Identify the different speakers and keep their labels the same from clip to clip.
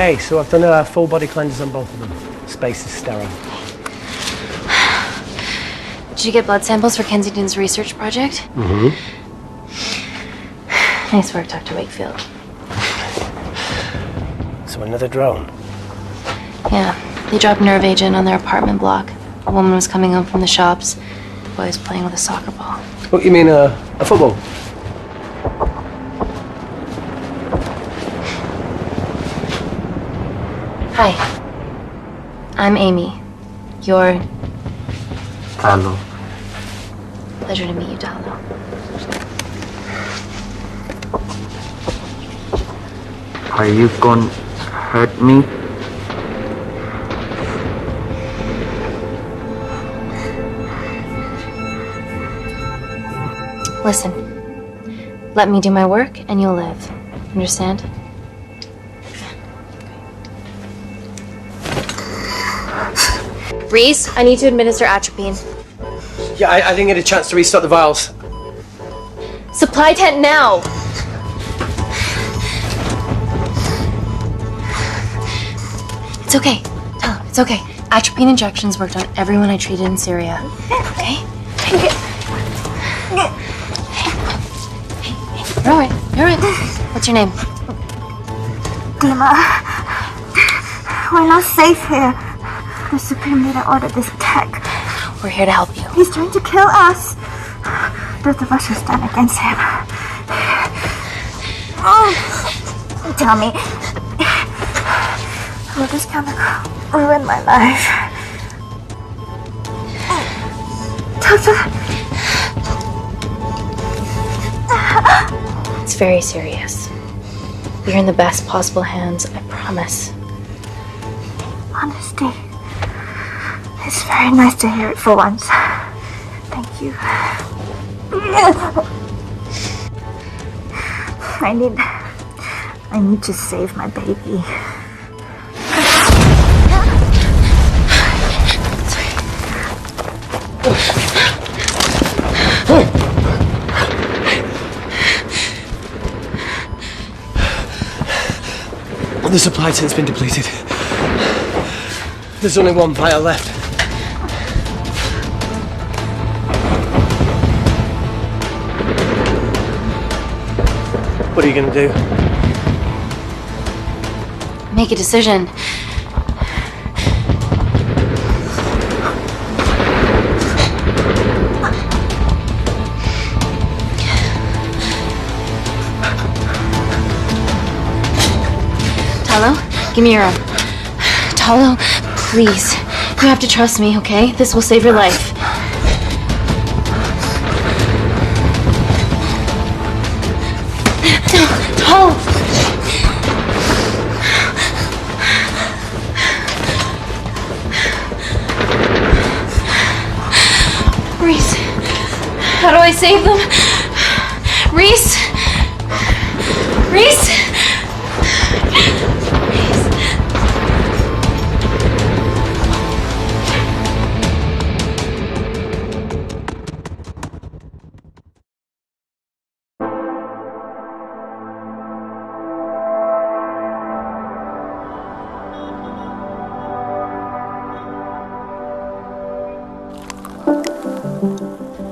Speaker 1: Okay, so I've done a full body cleanse on both of them. Space is sterile.
Speaker 2: Did you get blood samples for Kensington's research project?
Speaker 1: Mm-hmm.
Speaker 2: Nice work, Dr. Wakefield.
Speaker 1: So another drone?
Speaker 2: Yeah, they dropped nerve agent on their apartment block. A woman was coming home from the shops. The boy was playing with a soccer ball.
Speaker 1: What, you mean a football?
Speaker 2: Hi. I'm Amy. You're...
Speaker 3: Talo.
Speaker 2: Pleasure to meet you, Talo.
Speaker 3: Are you gonna hurt me?
Speaker 2: Listen. Let me do my work and you'll live. Understand? Reese, I need to administer atropine.
Speaker 1: Yeah, I didn't get a chance to restock the vials.
Speaker 2: Supply tent now! It's okay. Tell him, it's okay. Atropine injections worked on everyone I treated in Syria. Okay? Hey, you're alright. You're alright. What's your name?
Speaker 4: Dima, we're not safe here. The Supreme Leader ordered this attack.
Speaker 2: We're here to help you.
Speaker 4: He's trying to kill us. Both of us will stand against him. Oh, tell me, will this chemical ruin my life? Doctor.
Speaker 2: It's very serious. You're in the best possible hands, I promise.
Speaker 4: Honesty. It's very nice to hear it for once. Thank you. I need to save my baby.
Speaker 1: The supply tent's been depleted. There's only one vial left. What are you gonna do?
Speaker 2: Make a decision. Talo, give me your arm. Talo, please. You have to trust me, okay? This will save your life. Talo! Reese, how do I save them? Reese! Reese!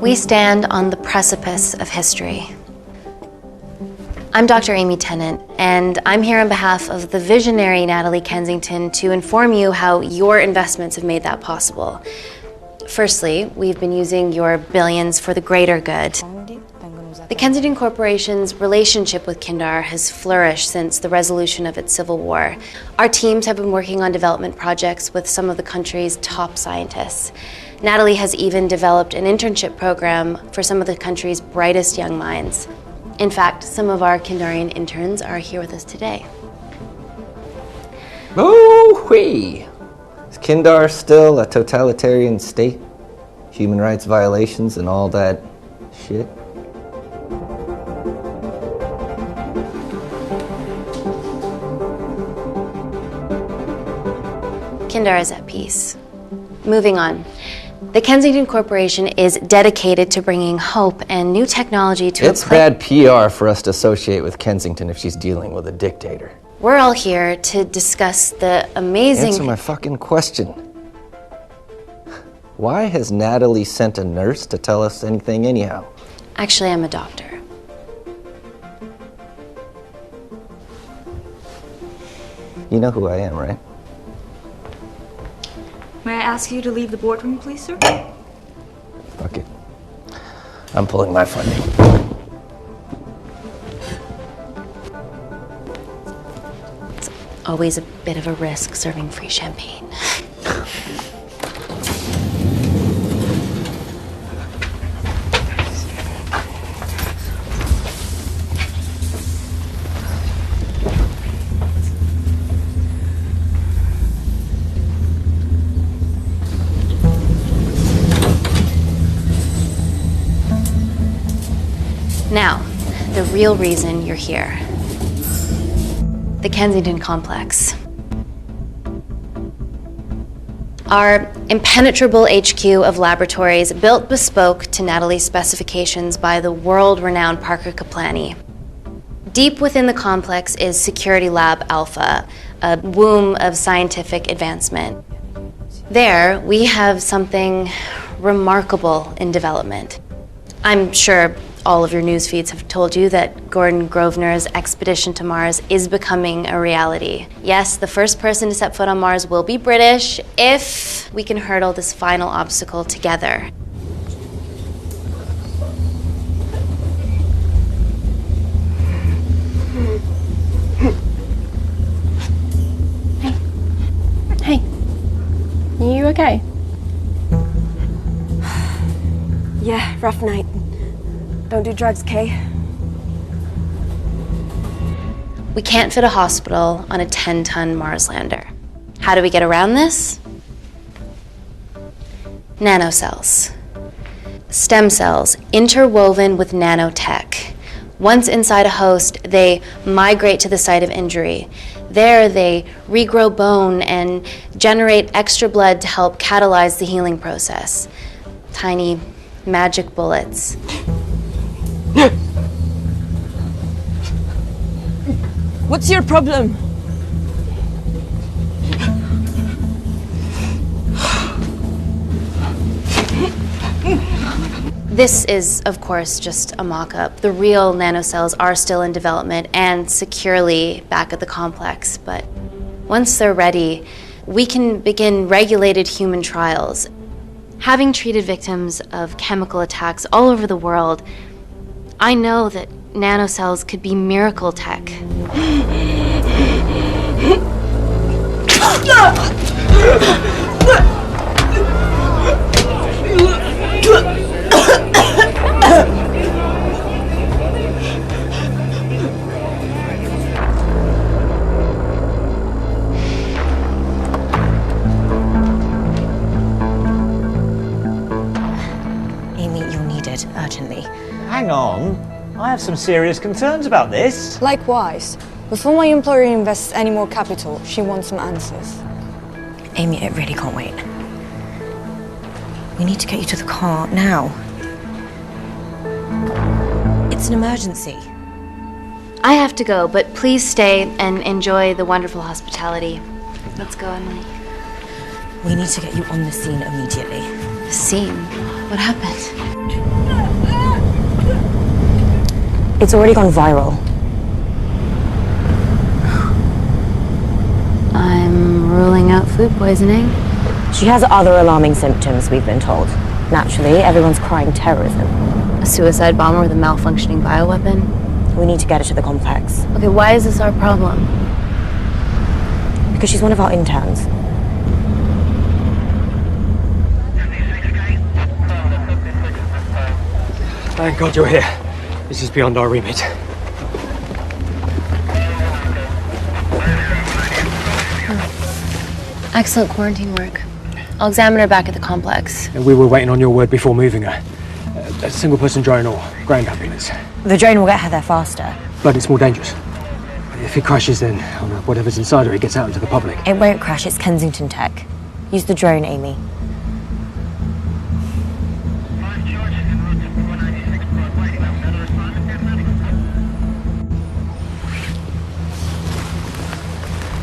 Speaker 2: We stand on the precipice of history. I'm Dr. Amy Tennant, and I'm here on behalf of the visionary Natalie Kensington to inform you how your investments have made that possible. Firstly, we've been using your billions for the greater good. The Kensington Corporation's relationship with Kindar has flourished since the resolution of its civil war. Our teams have been working on development projects with some of the country's top scientists. Natalie has even developed an internship program for some of the country's brightest young minds. In fact, some of our Kindarian interns are here with us today.
Speaker 5: Oh-wee! Is Kindar still a totalitarian state? Human rights violations and all that shit?
Speaker 2: Kindar is at peace. Moving on. The Kensington Corporation is dedicated to bringing hope and new technology to
Speaker 5: It's bad PR for us to associate with Kensington if she's dealing with a dictator.
Speaker 2: We're all here to discuss the amazing...
Speaker 5: Answer my fucking question. Why has Natalie sent a nurse to tell us anything anyhow?
Speaker 2: Actually, I'm a doctor.
Speaker 5: You know who I am, right?
Speaker 6: May I ask you to leave the boardroom, please, sir?
Speaker 5: Fuck it. I'm pulling my funding.
Speaker 2: Always a bit of a risk serving free champagne. Now, the real reason you're here. The Kensington Complex. Our impenetrable HQ of laboratories built bespoke to Natalie's specifications by the world-renowned Parker Kaplani. Deep within the complex is Security Lab Alpha, a womb of scientific advancement. There, we have something remarkable in development. I'm sure all of your news feeds have told you that Gordon Grosvenor's expedition to Mars is becoming a reality. Yes, the first person to set foot on Mars will be British if we can hurdle this final obstacle together.
Speaker 7: Hey. Are you okay?
Speaker 6: Yeah, rough night. Don't do drugs, Kay.
Speaker 2: We can't fit a hospital on a 10-ton Mars lander. How do we get around this? Nanocells. Stem cells interwoven with nanotech. Once inside a host, they migrate to the site of injury. There, they regrow bone and generate extra blood to help catalyze the healing process. Tiny magic bullets.
Speaker 6: What's your problem?
Speaker 2: This is, of course, just a mock-up. The real nanocells are still in development and securely back at the complex, but once they're ready, we can begin regulated human trials. Having treated victims of chemical attacks all over the world, I know that nanocells could be miracle tech.
Speaker 8: Amy, you're needed urgently.
Speaker 9: Hang on. I have some serious concerns about this.
Speaker 6: Likewise. Before my employer invests any more capital, she wants some answers.
Speaker 8: Amy, it really can't wait. We need to get you to the car now. It's an emergency.
Speaker 2: I have to go, but please stay and enjoy the wonderful hospitality. Let's go, Emily.
Speaker 8: We need to get you on the scene immediately.
Speaker 2: The scene? What happened?
Speaker 8: It's already gone viral.
Speaker 2: I'm ruling out food poisoning.
Speaker 8: She has other alarming symptoms, we've been told. Naturally, everyone's crying terrorism.
Speaker 2: A suicide bomber with a malfunctioning bioweapon?
Speaker 8: We need to get her to the complex.
Speaker 2: Okay, why is this our problem?
Speaker 8: Because she's one of our interns.
Speaker 1: Thank God you're here. This is beyond our remit.
Speaker 2: Excellent quarantine work. I'll examine her back at the complex.
Speaker 1: And we were waiting on your word before moving her. A single-person drone or ground ambulance.
Speaker 8: The drone will get her there faster.
Speaker 1: But it's more dangerous. If it crashes, then whatever's inside her, it gets out into the public.
Speaker 8: It won't crash, it's Kensington tech. Use the drone, Amy.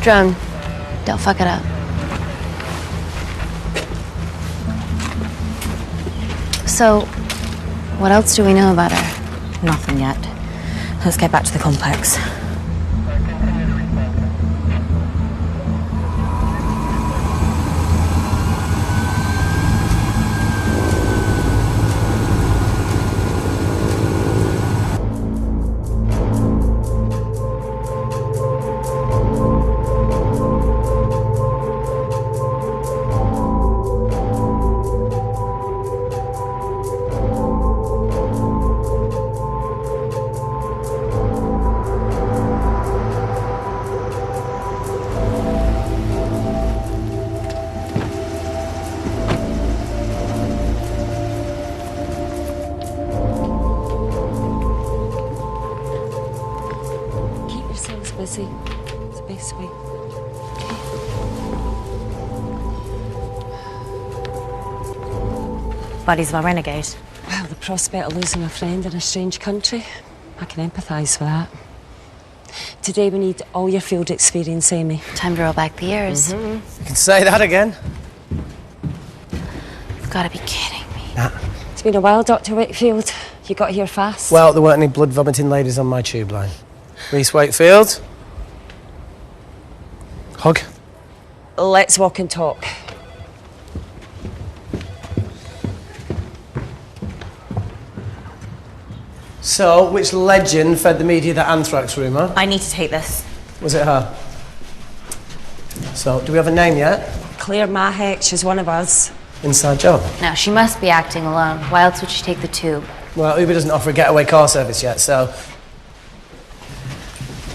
Speaker 2: Drone, don't fuck it up. So, what else do we know about her?
Speaker 8: Nothing yet. Let's get back to the complex.
Speaker 10: Busy. It's the best way.
Speaker 8: Buddies of a renegade.
Speaker 10: Well, the prospect of losing a friend in a strange country, I can empathise with that. Today we need all your field experience, Amy.
Speaker 2: Time to roll back the years.
Speaker 1: You can say that again.
Speaker 2: You've got to be kidding me.
Speaker 10: It's been a while, Dr. Wakefield. You got here fast.
Speaker 1: Well, there weren't any blood-vomiting ladies on my tube line. Reese Wakefield. Hug.
Speaker 10: Let's walk and talk.
Speaker 1: So, which legend fed the media that anthrax rumour?
Speaker 8: I need to take this.
Speaker 1: Was it her? So, do we have a name yet?
Speaker 10: Claire Mahek, she's one of us.
Speaker 1: Inside job.
Speaker 2: Now, she must be acting alone. Why else would she take the tube?
Speaker 1: Well, Uber doesn't offer a getaway car service yet, so...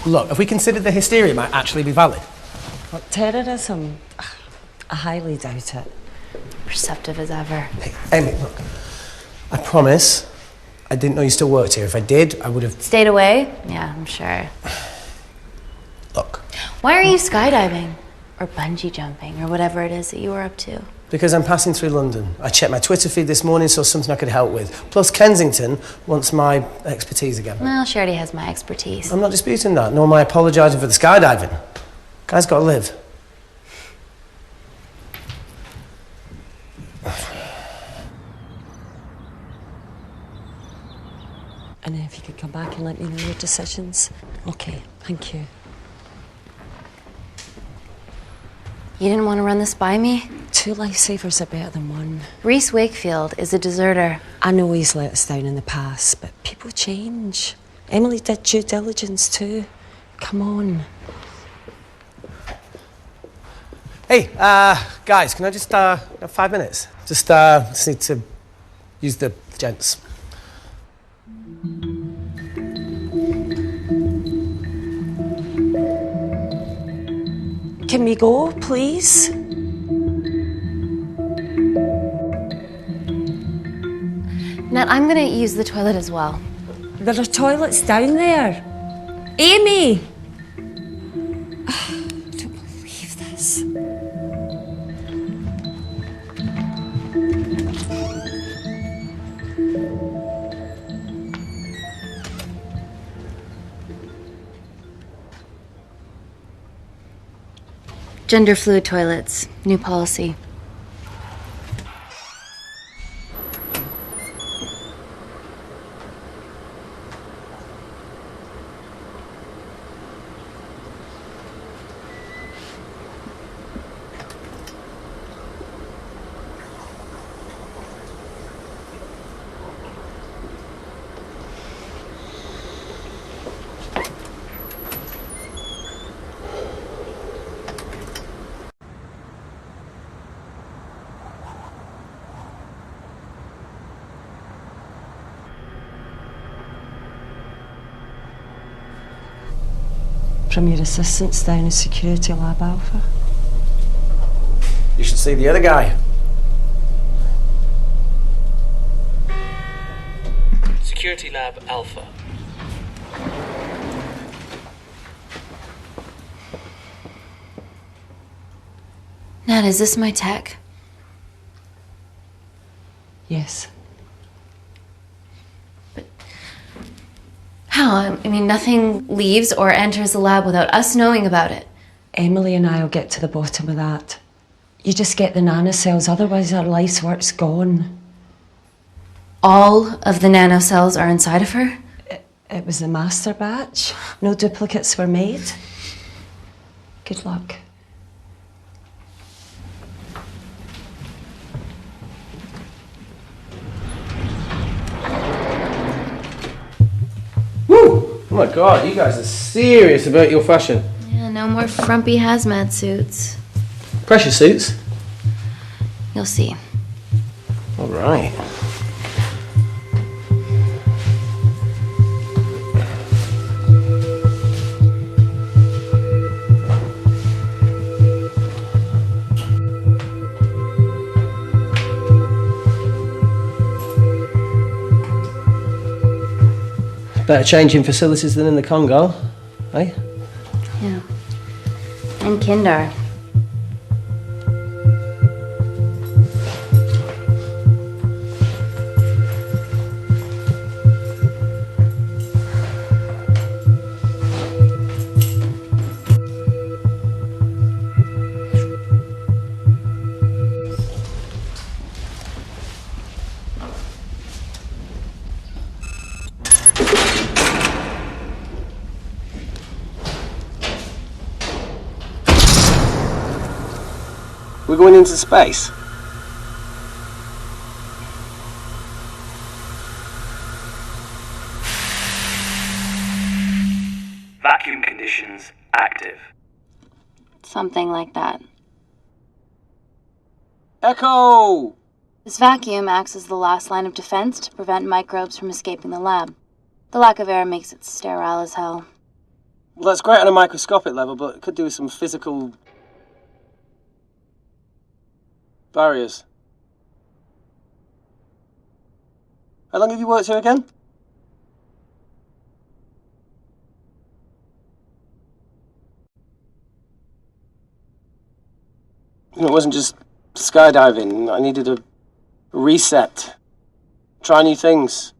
Speaker 1: Look, if we consider the hysteria might actually be valid.
Speaker 10: Well, terrorism? I highly doubt it.
Speaker 2: Perceptive as ever.
Speaker 1: Hey, Amy, look. I promise I didn't know you still worked here. If I did, I would have...
Speaker 2: Stayed away? Yeah, I'm sure.
Speaker 1: Look.
Speaker 2: Why are you skydiving? Or bungee jumping, or whatever it is that you were up to?
Speaker 1: Because I'm passing through London. I checked my Twitter feed this morning, saw something I could help with. Plus, Kensington wants my expertise again.
Speaker 2: Well, she already has my expertise.
Speaker 1: I'm not disputing that, nor am I apologising for the skydiving. Guy's got to live.
Speaker 10: And if you could come back and let me know your decisions. Okay, thank you.
Speaker 2: You didn't want to run this by me?
Speaker 10: 2 lifesavers are better than 1.
Speaker 2: Reese Wakefield is a deserter.
Speaker 10: I know he's let us down in the past, but people change. Emily did due diligence too. Come on.
Speaker 1: Hey, guys, can I just, have 5 minutes? Just need to use the gents.
Speaker 10: Can we go, please?
Speaker 2: Nat, I'm gonna use the toilet as well.
Speaker 10: There are toilets down there. Amy! I don't believe this.
Speaker 2: Gender fluid toilets, new policy.
Speaker 10: From your assistants down in Security Lab Alpha.
Speaker 1: You should see the other guy.
Speaker 11: Security Lab Alpha.
Speaker 2: Nat, is this my tech?
Speaker 10: Yes.
Speaker 2: How? I mean, nothing leaves or enters the lab without us knowing about it.
Speaker 10: Emily and I'll get to the bottom of that. You just get the nanocells, otherwise our life's work's gone.
Speaker 2: All of the nanocells are inside of her?
Speaker 10: It was the master batch. No duplicates were made. Good luck.
Speaker 1: Woo! Oh my god, you guys are serious about your fashion.
Speaker 2: Yeah, no more frumpy hazmat suits.
Speaker 1: Pressure suits?
Speaker 2: You'll see.
Speaker 1: All right. Better changing facilities than in the Congo, eh?
Speaker 2: Yeah. And Kindar.
Speaker 1: We're going into space.
Speaker 11: Vacuum conditions active.
Speaker 2: Something like that.
Speaker 1: Echo!
Speaker 2: This vacuum acts as the last line of defense to prevent microbes from escaping the lab. The lack of air makes it sterile as hell.
Speaker 1: Well, that's great on a microscopic level, but it could do with some physical barriers. How long have you worked here again? It wasn't just skydiving. I needed a reset. Try new things.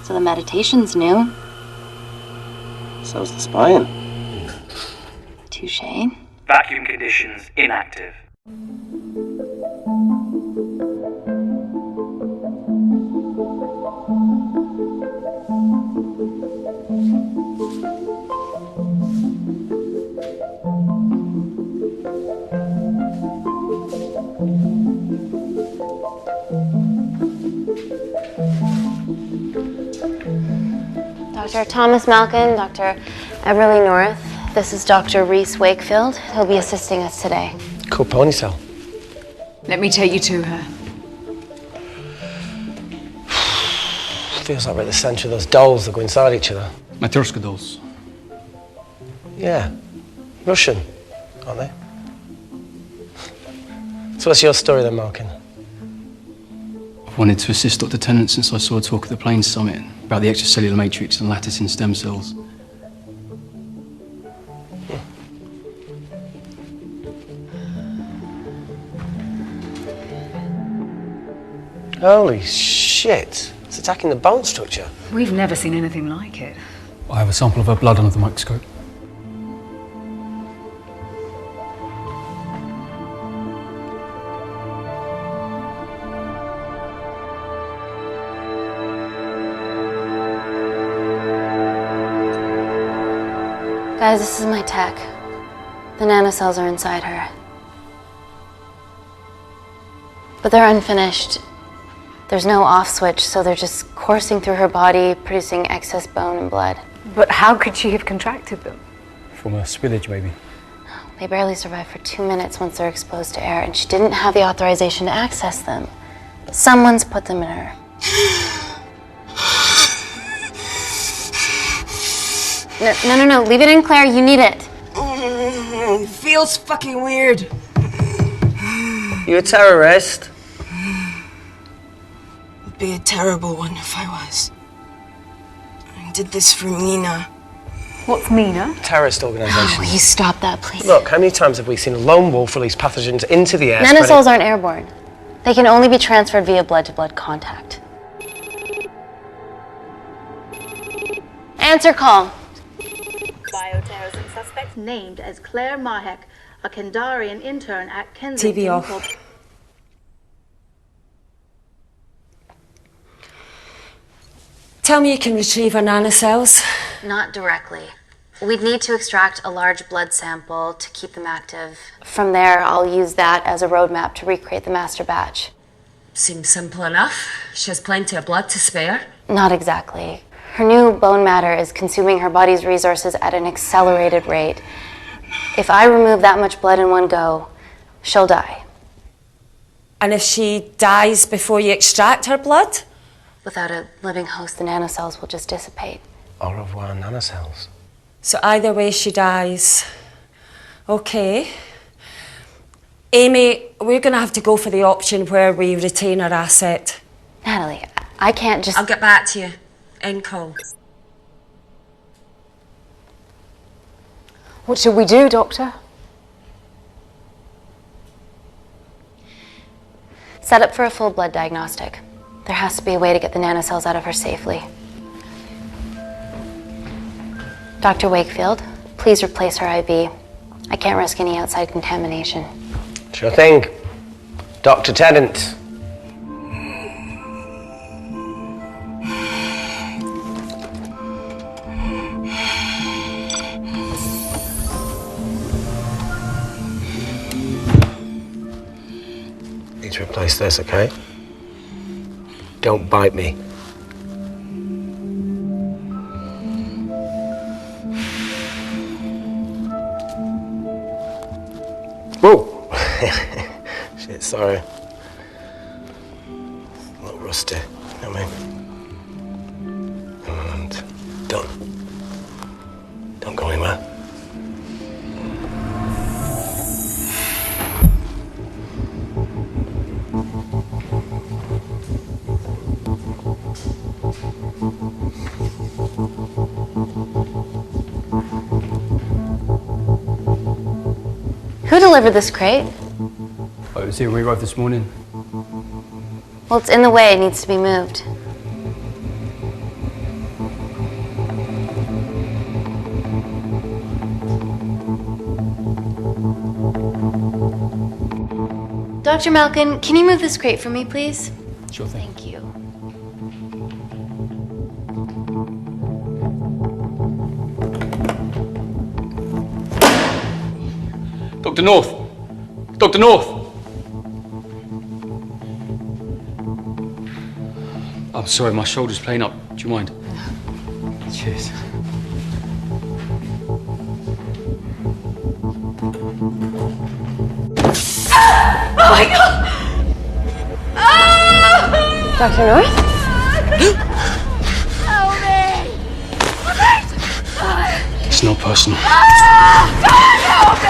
Speaker 2: So the meditation's new.
Speaker 1: So's the spying.
Speaker 2: Touché.
Speaker 11: Vacuum conditions inactive.
Speaker 2: Dr. Thomas Malkin, Dr. Everly North. This is Dr. Reese Wakefield. He'll be assisting us today.
Speaker 1: Cool ponytail.
Speaker 12: Let me take you to her.
Speaker 1: Feels like we're at the centre of those dolls that go inside each other.
Speaker 13: Matryoshka dolls.
Speaker 1: Yeah. Russian, aren't they? So what's your story then, Malkin?
Speaker 13: I've wanted to assist Dr. Tennant since I saw a talk at the Plains Summit about the extracellular matrix and lattice in stem cells.
Speaker 1: Holy shit. It's attacking the bone structure.
Speaker 12: We've never seen anything like it.
Speaker 13: I have a sample of her blood under the microscope.
Speaker 2: Guys, this is my tech. The nanocells are inside her. But they're unfinished. There's no off switch, so they're just coursing through her body, producing excess bone and blood.
Speaker 12: But how could she have contracted them?
Speaker 13: From a spillage, maybe.
Speaker 2: They barely survive for 2 minutes once they're exposed to air, and she didn't have the authorization to access them. Someone's put them in her. No, leave it in, Claire, you need it.
Speaker 12: Feels fucking weird.
Speaker 1: You a terrorist?
Speaker 14: I'd be a terrible one if I was. I did this for Mina.
Speaker 12: What's Mina?
Speaker 1: Terrorist organisation.
Speaker 2: Will you stop that, please?
Speaker 1: Look, how many times have we seen a lone wolf release pathogens into the air?
Speaker 2: Nanocells aren't airborne. They can only be transferred via blood-to-blood contact. Answer call.
Speaker 15: Bioterrorism suspect named as Claire Mahek, a Kandarian intern at Kensington.
Speaker 10: TV off. Tell me you can retrieve our nanocells.
Speaker 2: Not directly. We'd need to extract a large blood sample to keep them active. From there, I'll use that as a roadmap to recreate the master batch.
Speaker 10: Seems simple enough. She has plenty of blood to spare.
Speaker 2: Not exactly. Her new bone matter is consuming her body's resources at an accelerated rate. If I remove that much blood in one go, she'll die.
Speaker 10: And if she dies before you extract her blood?
Speaker 2: Without a living host, the nanocells will just dissipate.
Speaker 1: Au revoir, nanocells.
Speaker 10: So either way she dies. Okay. Amy, we're going to have to go for the option where we retain our asset.
Speaker 2: Natalie, I can't just...
Speaker 10: I'll get back to you. End call.
Speaker 12: What should we do, Doctor?
Speaker 2: Set up for a full blood diagnostic. There has to be a way to get the nanocells out of her safely. Dr. Wakefield, please replace her IV. I can't risk any outside contamination.
Speaker 1: Sure thing. Dr. Tennant. Need to replace this, okay? Don't bite me. Whoa! Shit, sorry. A little rusty, you know what I mean? And don't go anywhere.
Speaker 2: Who delivered this crate?
Speaker 13: Oh, it was here when we arrived this morning.
Speaker 2: Well, it's in the way. It needs to be moved. Dr. Malkin, can you move this crate for me, please?
Speaker 13: Sure thing.
Speaker 2: Thank you.
Speaker 13: Dr. North! Dr. North! I'm sorry, my shoulder's playing up. Do you mind? Cheers.
Speaker 15: Oh my God!
Speaker 2: Dr. North?
Speaker 15: Help me!
Speaker 13: It's not personal.
Speaker 15: Help me!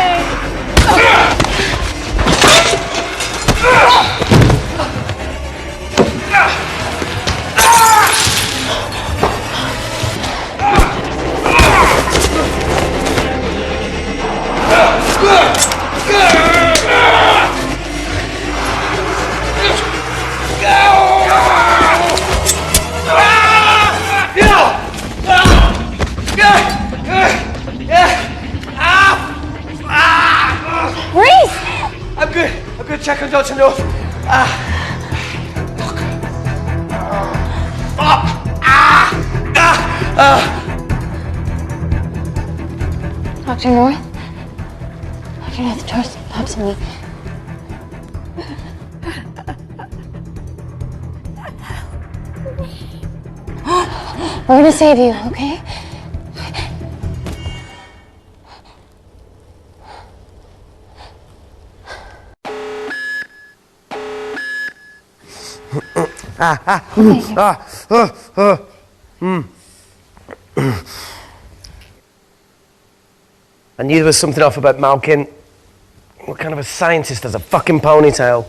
Speaker 1: I'm good. Check on Dr. North.
Speaker 2: Dr. North? Dr. North, trust me. We're gonna save you, okay?
Speaker 1: I knew there was something off about Malkin. What kind of a scientist has a fucking ponytail?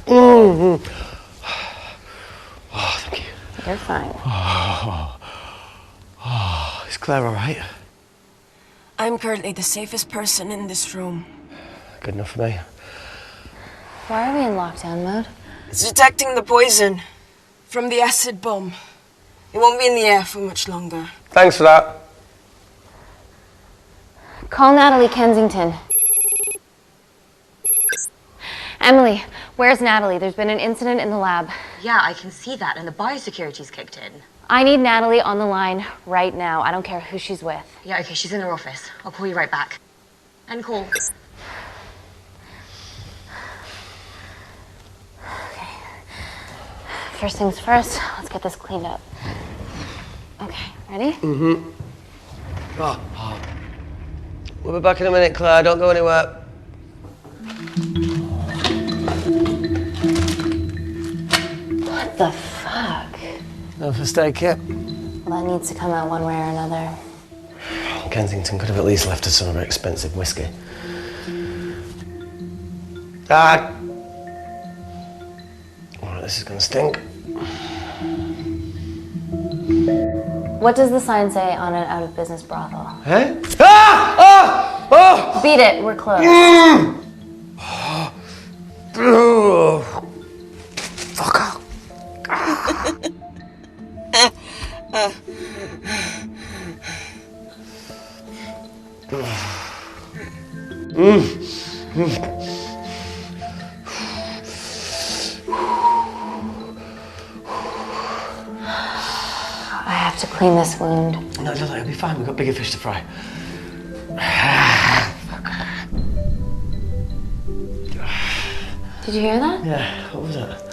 Speaker 1: Mm-hmm. Oh, thank you.
Speaker 2: You're fine.
Speaker 1: Oh, is Claire all right?
Speaker 14: I'm currently the safest person in this room.
Speaker 1: Good enough for me.
Speaker 2: Why are we in lockdown mode?
Speaker 14: It's detecting the poison from the acid bomb. It won't be in the air for much longer.
Speaker 1: Thanks for that.
Speaker 2: Call Natalie Kensington. Emily, where's Natalie? There's been an incident in the lab.
Speaker 8: Yeah, I can see that, and the biosecurity's kicked in.
Speaker 2: I need Natalie on the line right now. I don't care who she's with.
Speaker 8: Yeah, okay, she's in her office. I'll call you right back. End call.
Speaker 2: Okay. First things first, let's get this cleaned up. Okay, ready?
Speaker 1: Mm-hmm. Oh. We'll be back in a minute, Claire. Don't go anywhere.
Speaker 2: What the fuck?
Speaker 1: No first aid kit.
Speaker 2: Well, that needs to come out one way or another.
Speaker 1: Kensington could have at least left us some of her expensive whiskey. Dad! Alright, this is gonna stink.
Speaker 2: What does the sign say on an out-of-business brothel?
Speaker 1: Eh? Ah! Ah! Oh!
Speaker 2: Beat it, we're closed.
Speaker 1: Fuck off.
Speaker 2: I have to clean this wound.
Speaker 1: No, it'll be fine. We've got bigger fish to fry.
Speaker 2: Did you hear that?
Speaker 1: Yeah, what was that?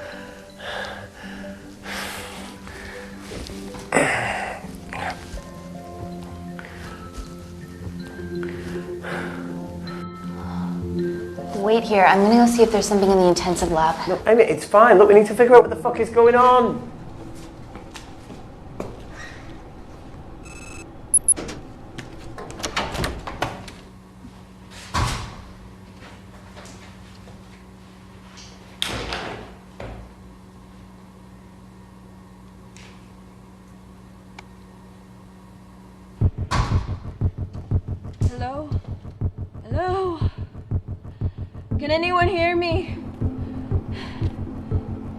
Speaker 2: Wait here. I'm gonna go see if there's something in the intensive lab.
Speaker 1: No, Amy, it's fine. Look, we need to figure out what the fuck is going on.
Speaker 14: Hello? Hello? Can anyone hear me?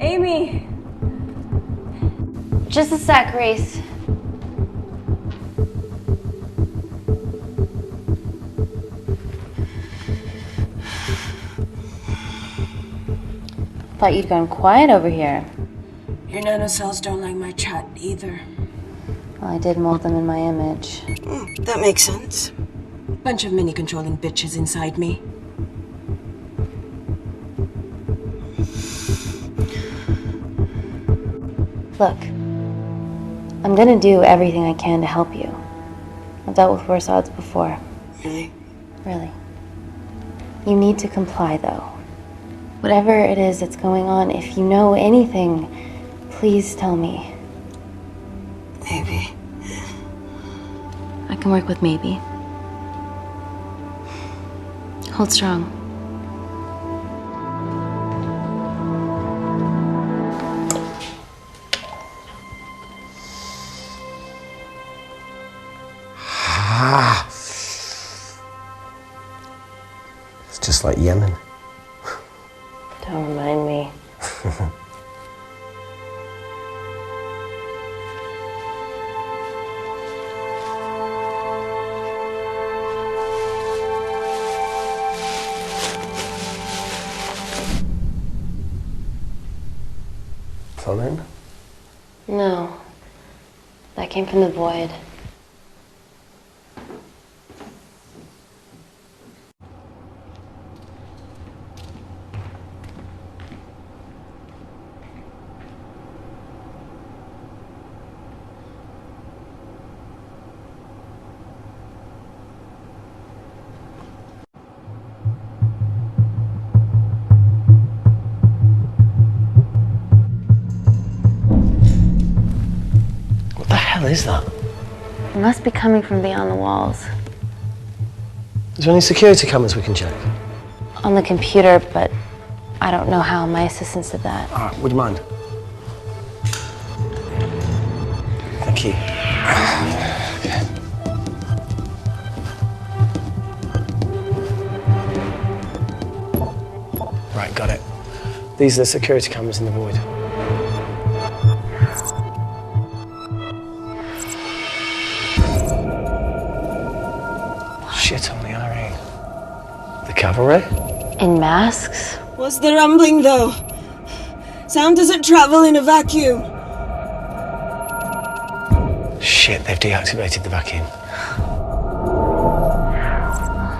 Speaker 14: Amy?
Speaker 2: Just a sec, Grace. Thought you'd gone quiet over here.
Speaker 14: Your nanocells don't like my chat either.
Speaker 2: Well, I did mold them in my image.
Speaker 14: That makes sense. Bunch of mini-controlling bitches inside me.
Speaker 2: Look, I'm gonna do everything I can to help you. I've dealt with worse odds before.
Speaker 14: Really?
Speaker 2: Really. You need to comply, though. Whatever it is that's going on, if you know anything, please tell me.
Speaker 14: Maybe.
Speaker 2: I can work with maybe. Hold strong.
Speaker 1: It's just like Yemen.
Speaker 2: Don't remind me.
Speaker 1: Plumbing?
Speaker 2: No. That came from the void.
Speaker 1: What the hell is that?
Speaker 2: It must be coming from beyond the walls.
Speaker 1: Is there any security cameras we can check?
Speaker 2: On the computer, but I don't know how my assistants did that.
Speaker 1: All right, would you mind? Thank you. Right, got it. These are the security cameras in the void. Shit on the RE. The cavalry?
Speaker 2: In masks?
Speaker 14: What's the rumbling, though? Sound doesn't travel in a vacuum.
Speaker 1: Shit, they've deactivated the vacuum.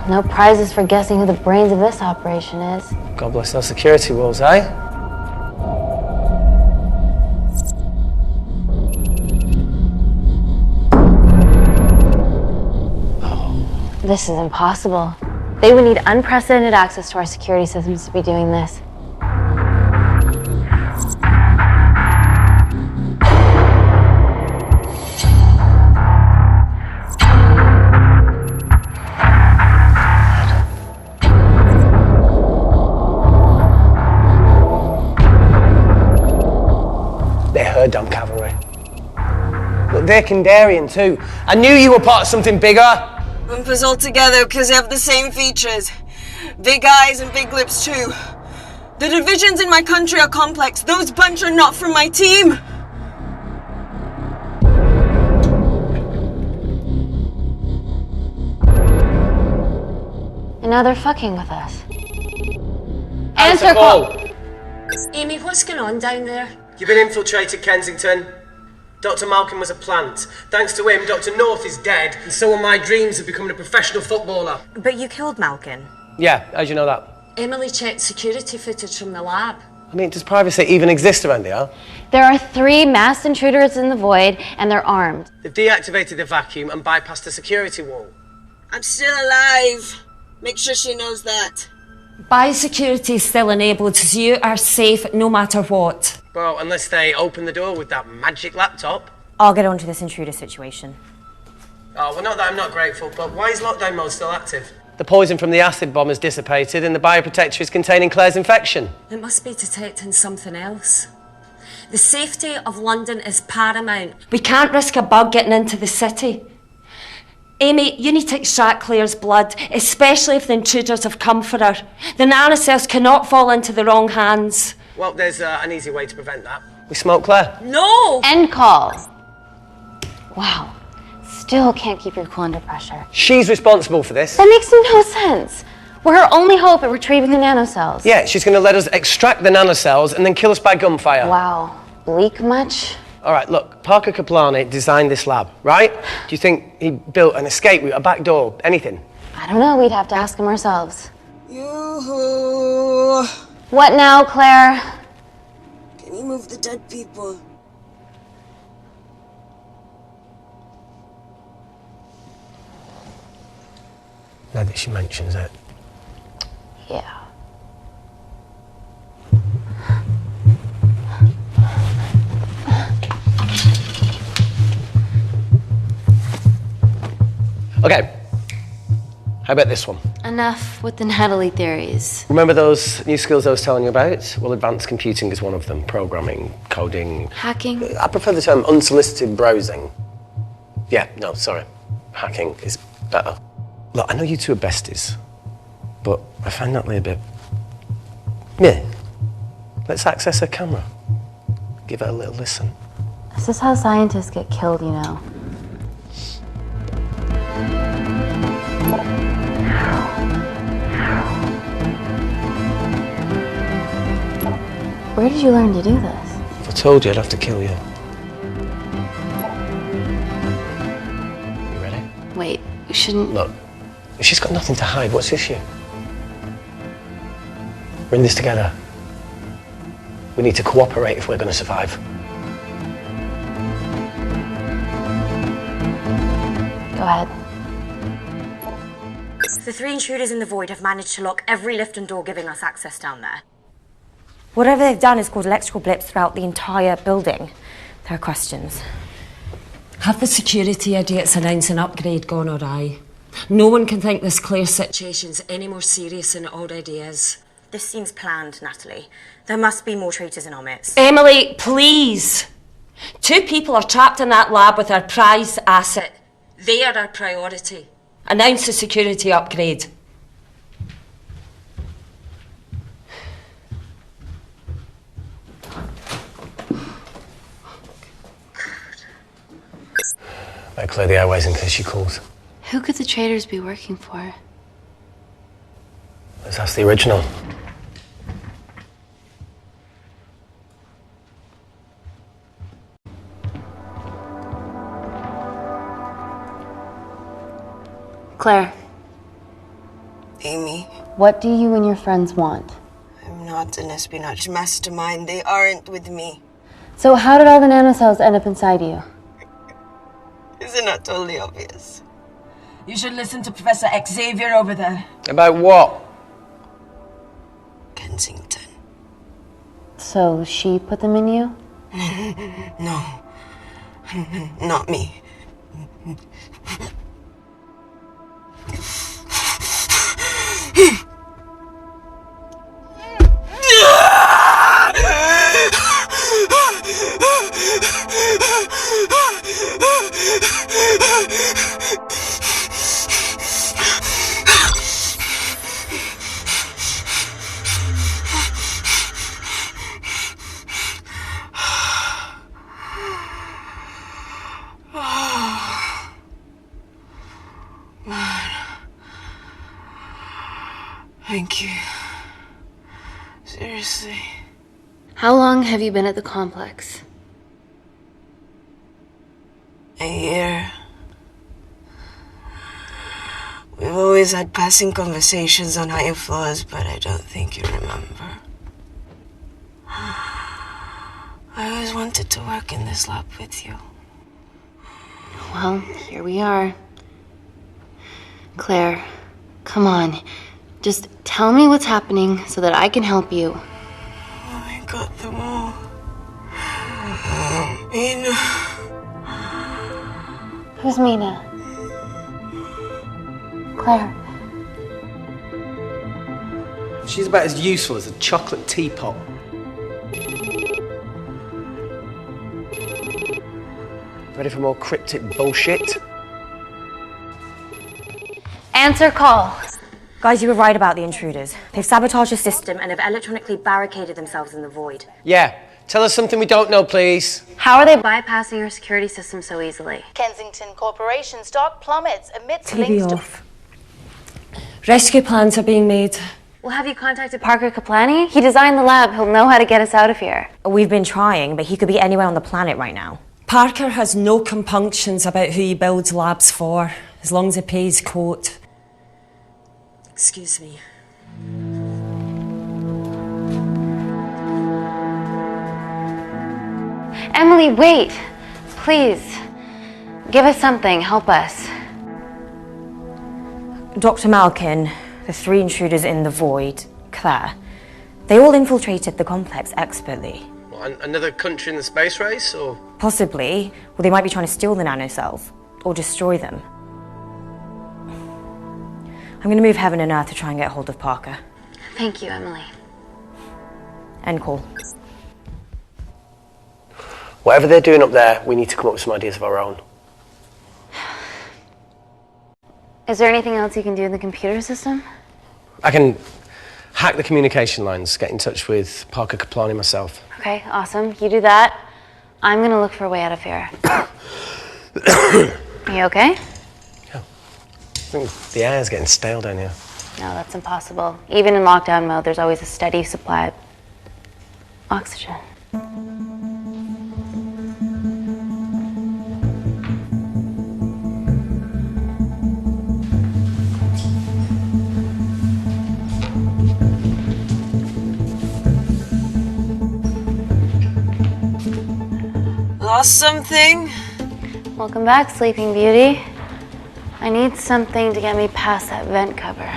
Speaker 2: No prizes for guessing who the brains of this operation is.
Speaker 1: God bless those security walls, eh?
Speaker 2: This is impossible. They would need unprecedented access to our security systems to be doing this.
Speaker 1: They're her damn cavalry. Look, they're Kandarian too. I knew you were part of something bigger.
Speaker 14: Lumpers all together because they have the same features. Big eyes and big lips too. The divisions in my country are complex. Those bunch are not from my team.
Speaker 2: And now they're fucking with us. Answer call!
Speaker 10: Amy, what's going on down there?
Speaker 1: You've been infiltrated, Kensington. Dr. Malcolm was a plant. Thanks to him, Dr. North is dead, and so are my dreams of becoming a professional footballer.
Speaker 8: But you killed Malcolm.
Speaker 1: Yeah, how'd you know that?
Speaker 10: Emily checked security footage from the lab.
Speaker 1: I mean, does privacy even exist around here?
Speaker 2: There are 3 masked intruders in the void, and they're armed.
Speaker 1: They've deactivated the vacuum and bypassed the security wall.
Speaker 14: I'm still alive. Make sure she knows that.
Speaker 10: Biosecurity is still enabled, so you are safe no matter what.
Speaker 1: Well, unless they open the door with that magic laptop.
Speaker 8: I'll get onto this intruder situation.
Speaker 1: Oh, well, not that I'm not grateful, but why is lockdown mode still active? The poison from the acid bomb has dissipated and the bioprotector is containing Claire's infection.
Speaker 10: It must be detecting something else. The safety of London is paramount. We can't risk a bug getting into the city. Amy, you need to extract Claire's blood, especially if the intruders have come for her. The nanocells cannot fall into the wrong hands.
Speaker 1: Well, there's an easy way to prevent that. We smoke Claire.
Speaker 10: No!
Speaker 2: End call. Wow. Still can't keep your cool under pressure.
Speaker 1: She's responsible for this.
Speaker 2: That makes no sense. We're her only hope at retrieving the nanocells.
Speaker 1: Yeah, she's going to let us extract the nanocells and then kill us by gunfire.
Speaker 2: Wow. Bleak much?
Speaker 1: All right, look, Parker Kaplani designed this lab, right? Do you think he built an escape route, a back door, anything?
Speaker 2: I don't know. We'd have to ask him ourselves.
Speaker 14: Yoo-hoo.
Speaker 2: What now, Claire?
Speaker 14: Can you move the dead people?
Speaker 1: Now that she mentions it.
Speaker 2: Yeah.
Speaker 1: Okay. How about this one?
Speaker 2: Enough with the Natalie theories.
Speaker 1: Remember those new skills I was telling you about? Well, advanced computing is one of them. Programming, coding.
Speaker 2: Hacking?
Speaker 1: I prefer the term unsolicited browsing. Yeah, no, sorry. Hacking is better. Look, I know you two are besties, but I find Natalie a bit... Yeah. Let's access her camera. Give her a little listen.
Speaker 2: This is how scientists get killed, you know. Where did you learn to do this?
Speaker 1: If I told you, I'd have to kill you. You ready?
Speaker 2: Wait, you shouldn't...
Speaker 1: Look, she's got nothing to hide. What's the issue? We're in this together. We need to cooperate if we're going to survive.
Speaker 2: Go ahead.
Speaker 8: The 3 intruders in the void have managed to lock every lift and door giving us access down there. Whatever they've done has caused electrical blips throughout the entire building. There are questions.
Speaker 10: Have the security idiots announced an upgrade gone awry? No one can think this Claire situation's any more serious than it already is.
Speaker 8: This seems planned, Natalie. There must be more traitors in our midst.
Speaker 10: Emily, please. 2 people are trapped in that lab with our prized asset. They are our priority. Announce the security upgrade.
Speaker 1: Better clear the airways in case she calls.
Speaker 2: Who could the traitors be working for?
Speaker 1: Let's ask the original.
Speaker 2: Claire,
Speaker 14: Amy,
Speaker 2: what do you and your friends want?
Speaker 14: I'm not an espionage mastermind. They aren't with me.
Speaker 2: So how did all the nanocells end up inside you?
Speaker 14: Is it not totally obvious? You should listen to Professor Xavier over there.
Speaker 1: About what?
Speaker 14: Kensington.
Speaker 2: So she put them in you?
Speaker 14: No. Not me. Thank you. Seriously.
Speaker 2: How long have you been at the complex?
Speaker 14: A year. We've always had passing conversations on higher floors, but I don't think you remember. I always wanted to work in this lab with you.
Speaker 2: Well, here we are. Claire, come on. Just tell me what's happening so that I can help you.
Speaker 14: I got them all. Mina.
Speaker 2: Who's Mina? Claire.
Speaker 1: She's about as useful as a chocolate teapot. Ready for more cryptic bullshit?
Speaker 2: Answer call.
Speaker 8: Guys, you were right about the intruders. They've sabotaged the system and have electronically barricaded themselves in the void.
Speaker 1: Yeah. Tell us something we don't know, please.
Speaker 2: How are they bypassing your security system so easily?
Speaker 15: Kensington Corporation stock plummets amidst
Speaker 10: TV
Speaker 15: links to...
Speaker 10: off. Rescue plans are being made.
Speaker 2: Well, have you contacted Parker Kaplani? He designed the lab. He'll know how to get us out of here.
Speaker 8: We've been trying, but he could be anywhere on the planet right now.
Speaker 10: Parker has no compunctions about who he builds labs for, as long as he pays court. Excuse me.
Speaker 2: Emily, wait. Please. Give us something. Help us.
Speaker 8: Dr. Malkin, the 3 intruders in the void, Claire, they all infiltrated the complex expertly.
Speaker 1: What, another country in the space race, or?
Speaker 8: Possibly. Well, they might be trying to steal the nanocells or destroy them. I'm going to move heaven and earth to try and get hold of Parker.
Speaker 2: Thank you, Emily.
Speaker 8: End call.
Speaker 1: Whatever they're doing up there, we need to come up with some ideas of our own.
Speaker 2: Is there anything else you can do in the computer system?
Speaker 1: I can hack the communication lines, get in touch with Parker Kaplani myself.
Speaker 2: Okay, awesome. You do that. I'm gonna look for a way out of here. Are you okay?
Speaker 1: I think the air's getting stale down here.
Speaker 2: No, that's impossible. Even in lockdown mode, there's always a steady supply of oxygen.
Speaker 14: Lost something?
Speaker 2: Welcome back, Sleeping Beauty. I need something to get me past that vent cover.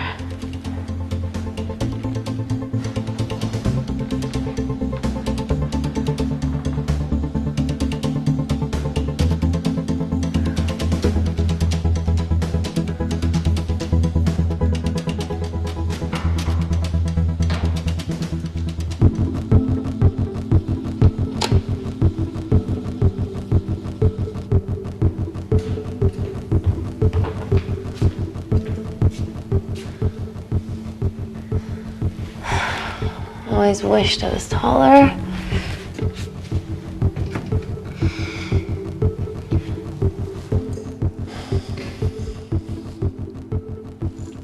Speaker 2: always wished I was taller.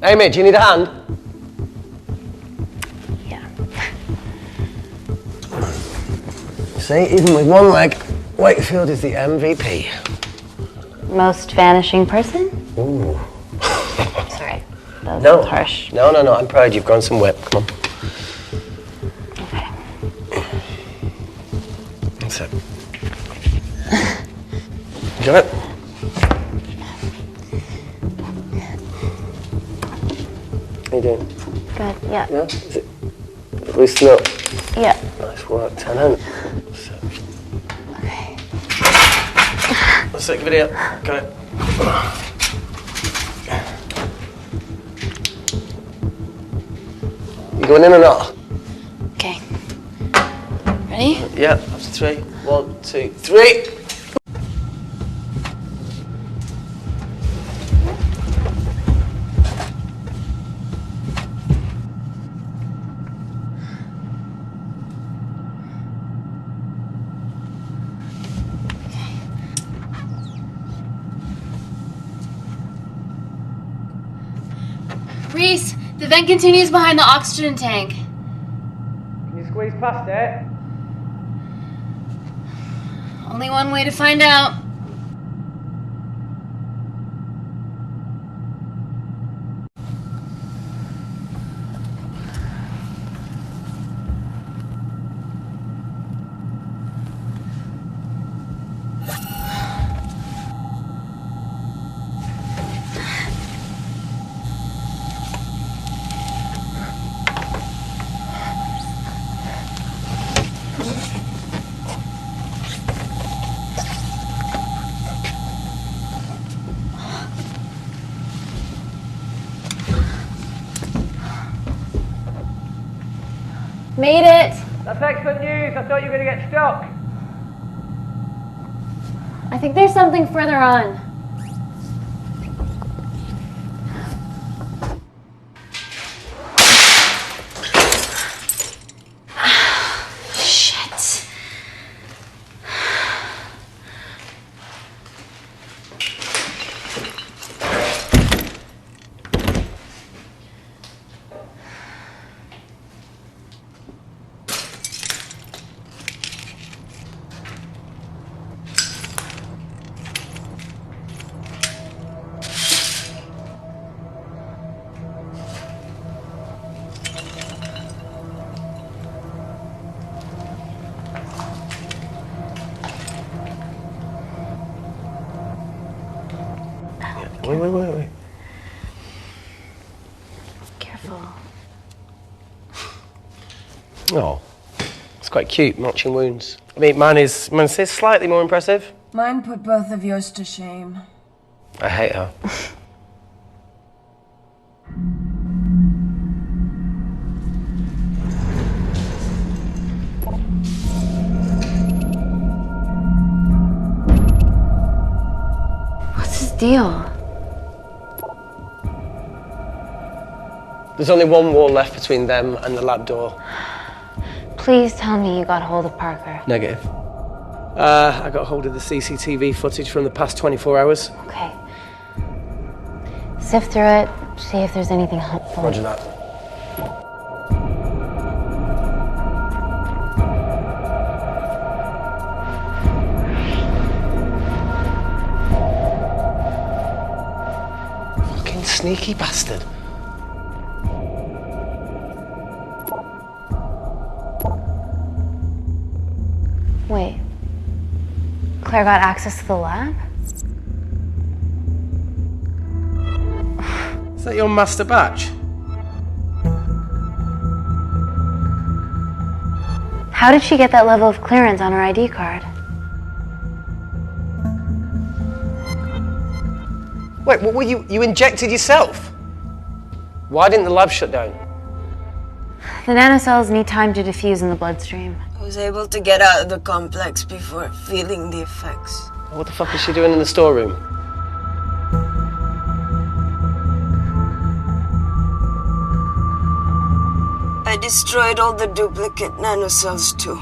Speaker 1: Amy, do you need a hand?
Speaker 2: Yeah.
Speaker 1: See, even with one leg, Wakefield is the MVP.
Speaker 2: Most vanishing person?
Speaker 1: Ooh.
Speaker 2: Sorry, that
Speaker 1: No.
Speaker 2: was harsh.
Speaker 1: No, I'm proud you've grown some whip. Come on.
Speaker 2: Okay.
Speaker 1: That's it. Got it? How you doing?
Speaker 2: Good, yeah.
Speaker 1: Yeah? Is it loosen up?
Speaker 2: Yeah.
Speaker 1: Nice work, Tenant.
Speaker 2: Okay.
Speaker 1: Let's take a video. Got it. You going in or not?
Speaker 2: Okay. Ready?
Speaker 1: Yeah, after 3. 1, 2, 3.
Speaker 2: Reese, the vent continues behind the oxygen tank.
Speaker 9: Can you squeeze past it?
Speaker 2: Only one way to find out. Made it!
Speaker 9: That's excellent news. I thought you were going to get stuck.
Speaker 2: I think there's something further on. Shit.
Speaker 1: Wait.
Speaker 2: Careful.
Speaker 1: Oh, it's quite cute, matching wounds. I mean, mine's slightly more impressive.
Speaker 16: Mine put both of yours to shame.
Speaker 1: I hate her.
Speaker 2: What's his deal?
Speaker 1: There's only one wall left between them and the lab door.
Speaker 2: Please tell me you got hold of Parker.
Speaker 1: Negative. I got hold of the CCTV footage from the past 24 hours.
Speaker 2: Okay. Sift through it, see if there's anything helpful.
Speaker 1: Roger that. Fucking sneaky bastard.
Speaker 2: Wait. Claire got access to the lab?
Speaker 1: Is that your master batch?
Speaker 2: How did she get that level of clearance on her ID card?
Speaker 1: Wait, what were you injected yourself? Why didn't the lab shut down?
Speaker 2: The nanocells need time to diffuse in the bloodstream.
Speaker 14: I was able to get out of the complex before feeling the effects.
Speaker 1: What the fuck is she doing in the storeroom?
Speaker 14: I destroyed all the duplicate nanocells too.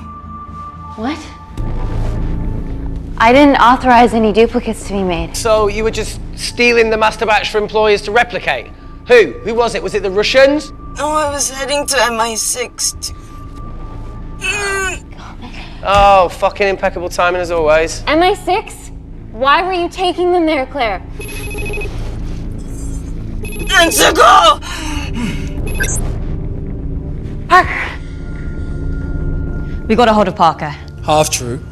Speaker 2: What? I didn't authorize any duplicates to be made.
Speaker 1: So you were just stealing the master batch for employers to replicate? Who? Who was it? Was it the Russians?
Speaker 14: No, I was heading to MI6.
Speaker 1: Oh, fucking impeccable timing as always.
Speaker 2: MI6? Why were you taking them there, Claire?
Speaker 14: Go!
Speaker 8: Parker! We got a hold of Parker.
Speaker 17: Half true.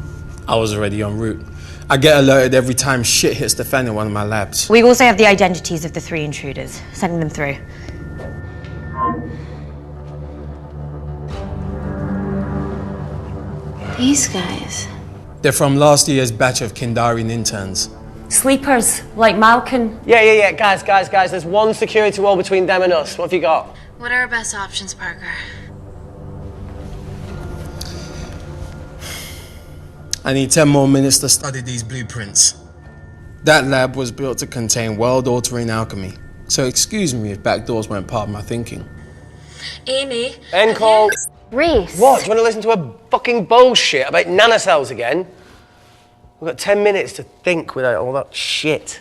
Speaker 17: I was already en route. I get alerted every time shit hits the fan in one of my labs.
Speaker 8: We also have the identities of the 3 intruders. Sending them through.
Speaker 2: These guys.
Speaker 17: They're from last year's batch of Kindarian interns.
Speaker 10: Sleepers, like Malkin.
Speaker 1: Yeah. Guys. There's one security wall between them and us. What have you got?
Speaker 2: What are our best options, Parker?
Speaker 17: I need 10 more minutes to study these blueprints. That lab was built to contain world-altering alchemy. So excuse me if backdoors weren't part of my thinking.
Speaker 10: Amy.
Speaker 1: End call.
Speaker 2: Reese.
Speaker 1: What? Do you want to listen to a fucking bullshit about nanocells again? We've got 10 minutes to think without all that shit.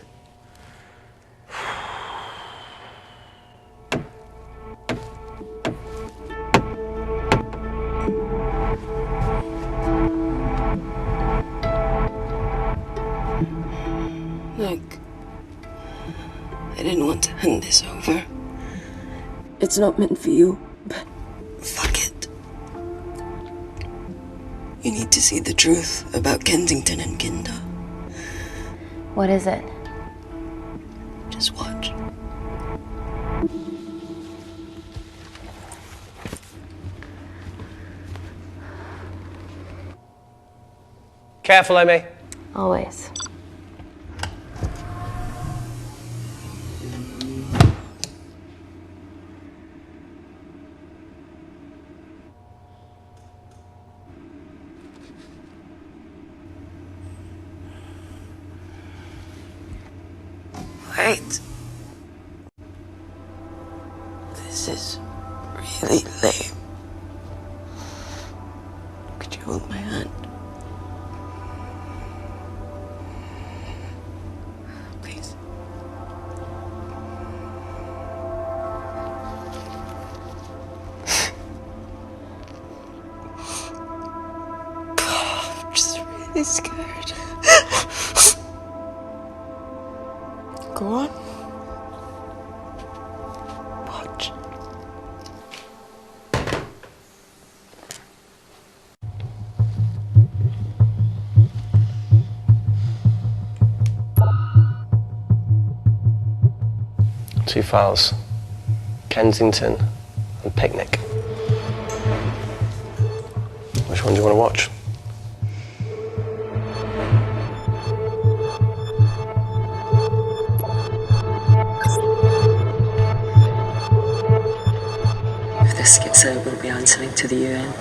Speaker 14: Look, I didn't want to hand this over. It's not meant for you, but fuck it. You need to see the truth about Kensington and Kinder.
Speaker 2: What is it?
Speaker 14: Just watch.
Speaker 1: Careful, Amy.
Speaker 2: Always.
Speaker 14: Wait. This is really lame. Could you hold my hand? Please. I'm just really scared. Go on. Watch.
Speaker 1: Two files. Kensington and Picnic. Which one do you want to watch?
Speaker 18: If this gets out, we'll be answering to the UN.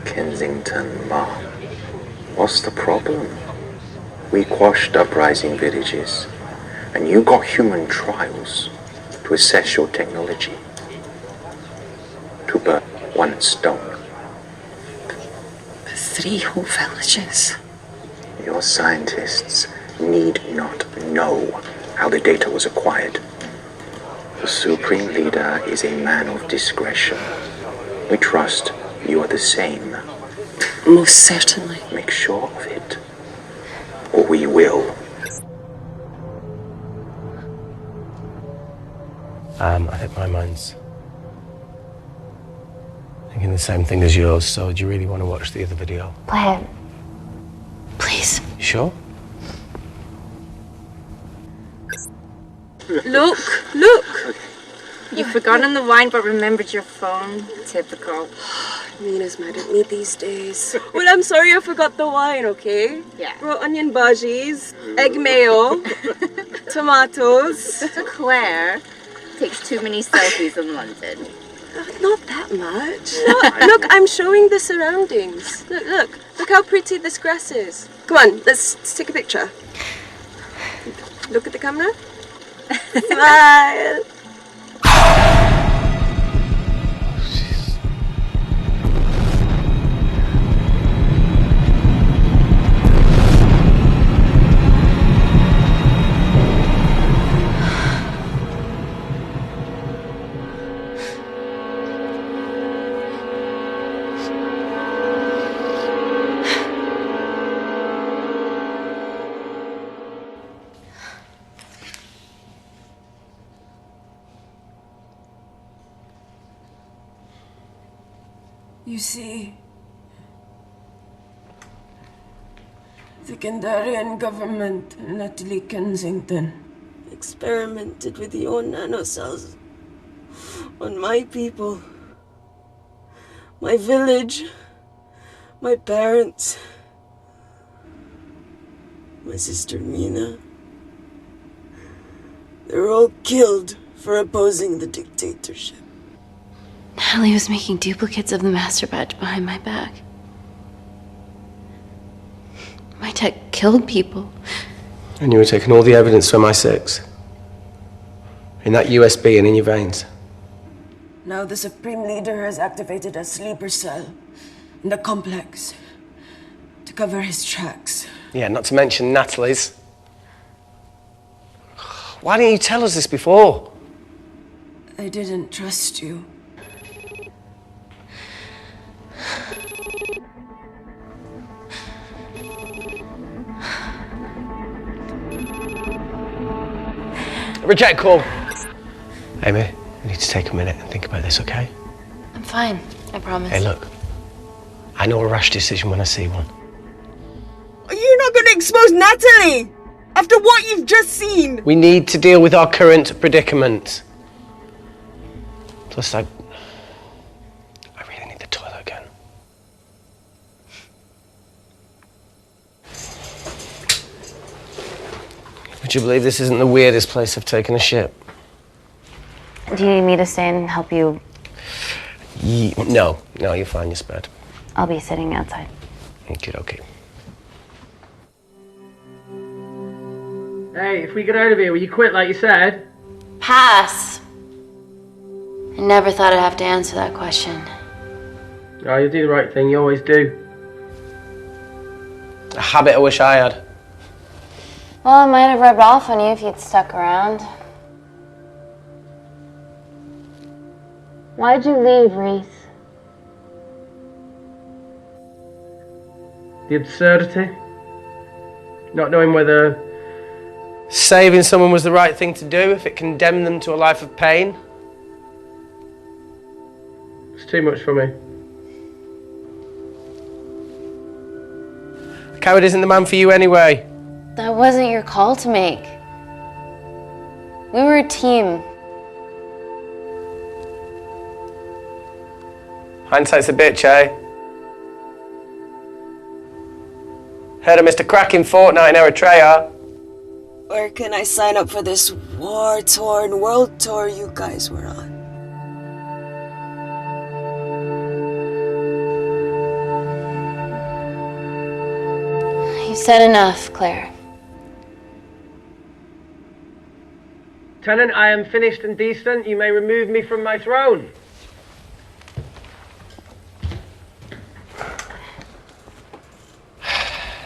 Speaker 19: Kensington, Ma. What's the problem? We quashed uprising villages, and you got human trials to assess your technology. To burn one stone.
Speaker 18: 3 whole villages.
Speaker 19: Your scientists need not know how the data was acquired. The Supreme Leader is a man of discretion. We trust you are the same.
Speaker 18: Most certainly.
Speaker 19: Make sure of it, or we will.
Speaker 1: I think my mind's thinking the same thing as yours, so do you really want to watch the other video?
Speaker 2: Play it. Please.
Speaker 1: You sure?
Speaker 20: Look, look! You've forgotten the wine but remembered your phone. Typical.
Speaker 14: Mina's mad at me these days. Well, I'm sorry I forgot the wine, okay?
Speaker 20: Yeah.
Speaker 14: Raw onion bhajis, egg mayo, tomatoes.
Speaker 15: Claire takes too many selfies in London.
Speaker 14: Not that much. Look, I'm showing the surroundings. Look how pretty this grass is. Come on, let's take a picture. Look at the camera. Smile.
Speaker 16: You see, the Kandarian government and Natalie Kensington experimented with your nanocells on my people, my village, my parents, my sister Mina. They were all killed for opposing the dictatorship.
Speaker 2: Natalie was making duplicates of the master batch behind my back. My tech killed people.
Speaker 1: And you were taking all the evidence from MI6? In that USB and in your veins?
Speaker 16: Now the Supreme Leader has activated a sleeper cell in the complex to cover his tracks.
Speaker 1: Yeah, not to mention Natalie's. Why didn't you tell us this before?
Speaker 16: I didn't trust you.
Speaker 1: Reject call. Amy, we need to take a minute and think about this, okay?
Speaker 2: I'm fine, I promise.
Speaker 1: Hey, look. I know a rash decision when I see one.
Speaker 16: Are you not going to expose Natalie? After what you've just seen?
Speaker 1: We need to deal with our current predicament. Plus, I really need the toilet again. Would you believe this isn't the weirdest place I've taken a ship?
Speaker 2: Do you need me to stay and help you?
Speaker 1: No, you're fine, you're spared.
Speaker 2: I'll be sitting outside.
Speaker 1: Okay.
Speaker 9: Hey, if we get out of here, will you quit like you said?
Speaker 2: Pass. I never thought I'd have to answer that question.
Speaker 9: Oh, you do the right thing, you always do.
Speaker 1: A habit I wish I had.
Speaker 2: Well, it might have rubbed off on you if you'd stuck around. Why'd you leave, Reese?
Speaker 9: The absurdity. Not knowing whether
Speaker 1: saving someone was the right thing to do if it condemned them to a life of pain.
Speaker 9: it's too much for me.
Speaker 1: A coward isn't the man for you anyway.
Speaker 2: That wasn't your call to make. We were a team.
Speaker 1: Hindsight's a bitch, eh? Heard of Mr. Cracking Fortnite in Eritrea?
Speaker 16: Where can I sign up for this war-torn world tour you guys were on?
Speaker 2: You've said enough, Claire.
Speaker 9: Tenant, I am finished and decent. You may remove me from my throne.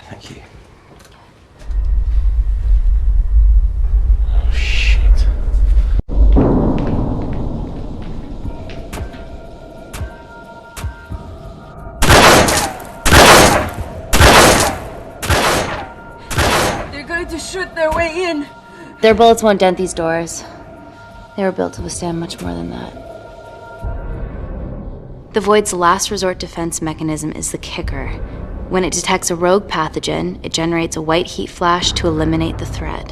Speaker 1: Thank you. Oh, shit.
Speaker 16: They're going to shoot their way in.
Speaker 2: Their bullets won't dent these doors. They were built to withstand much more than that. The Void's last resort defense mechanism is the kicker. When it detects a rogue pathogen, it generates a white heat flash to eliminate the threat.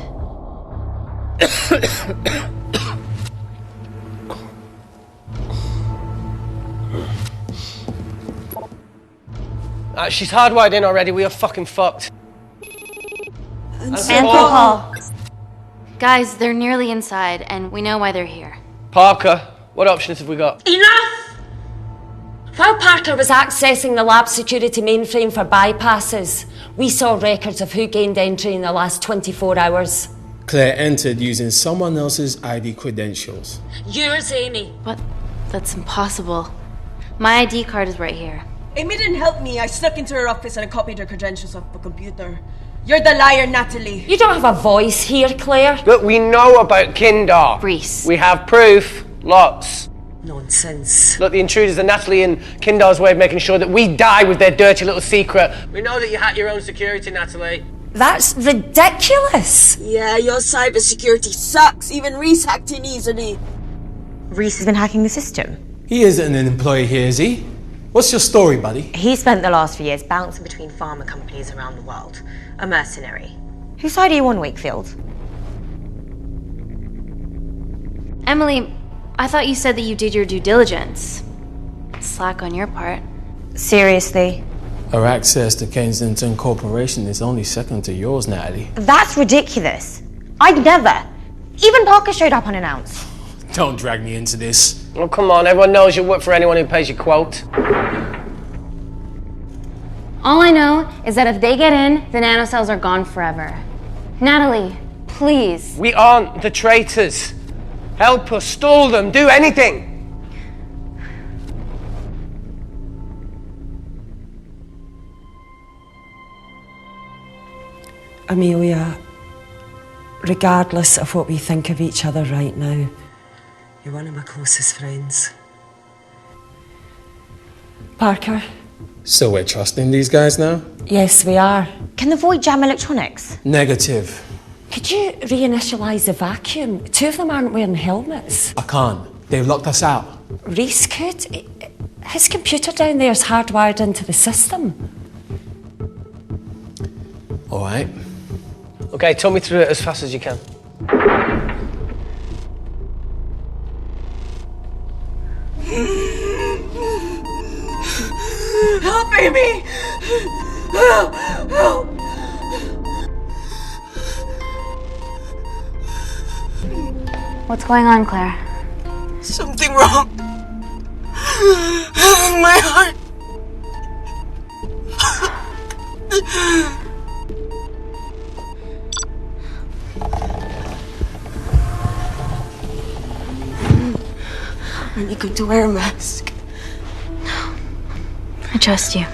Speaker 1: She's hardwired in already. We are fucking fucked.
Speaker 2: Paul. Guys, they're nearly inside, and we know why they're here.
Speaker 1: Parker, what options have we got?
Speaker 10: Enough! While Parker was accessing the lab security mainframe for bypasses, we saw records of who gained entry in the last 24 hours.
Speaker 17: Claire entered using someone else's ID credentials.
Speaker 10: Yours, Amy.
Speaker 2: What? That's impossible. My ID card is right here.
Speaker 16: Amy didn't help me. I snuck into her office and I copied her credentials off a computer. You're the liar, Natalie.
Speaker 10: You don't have a voice here, Claire.
Speaker 1: Look, we know about Kindar.
Speaker 2: Reese.
Speaker 1: We have proof. Lots.
Speaker 10: Nonsense.
Speaker 1: Look, the intruders are Natalie and Kindar's way of making sure that we die with their dirty little secret. We know that you hack your own security, Natalie.
Speaker 10: That's ridiculous.
Speaker 16: Yeah, your cybersecurity sucks. Even Reese hacked in easily.
Speaker 8: Reese has been hacking the system.
Speaker 17: He isn't an employee here, is he? What's your story, buddy?
Speaker 8: He spent the last few years bouncing between pharma companies around the world. A mercenary. Whose side are you on, Wakefield?
Speaker 2: Emily, I thought you said that you did your due diligence. Slack on your part.
Speaker 8: Seriously?
Speaker 17: Our access to Kensington Corporation is only second to yours, Natalie.
Speaker 8: That's ridiculous. I'd never. Even Parker showed up unannounced.
Speaker 17: Don't drag me into this.
Speaker 1: Oh, come on, everyone knows you work for anyone who pays your quote.
Speaker 2: All I know is that if they get in, the nanocells are gone forever. Natalie, please.
Speaker 1: We aren't the traitors. Help us, stall them, do anything.
Speaker 16: Amelia, regardless of what we think of each other right now,
Speaker 18: You're one of my closest friends.
Speaker 16: Parker?
Speaker 17: So we're trusting these guys now?
Speaker 16: Yes, we are.
Speaker 8: Can the void jam electronics?
Speaker 17: Negative.
Speaker 16: Could you reinitialize the vacuum? Two of them aren't wearing helmets.
Speaker 17: I can't. They've locked us out.
Speaker 16: Reese could. His computer down there is hardwired into the system.
Speaker 17: All right.
Speaker 1: Okay, talk me through it as fast as you can.
Speaker 16: Help, Amy! Help! Help!
Speaker 2: What's going on, Claire?
Speaker 16: Something wrong. My heart. Are you going to wear a mask?
Speaker 2: I trust you.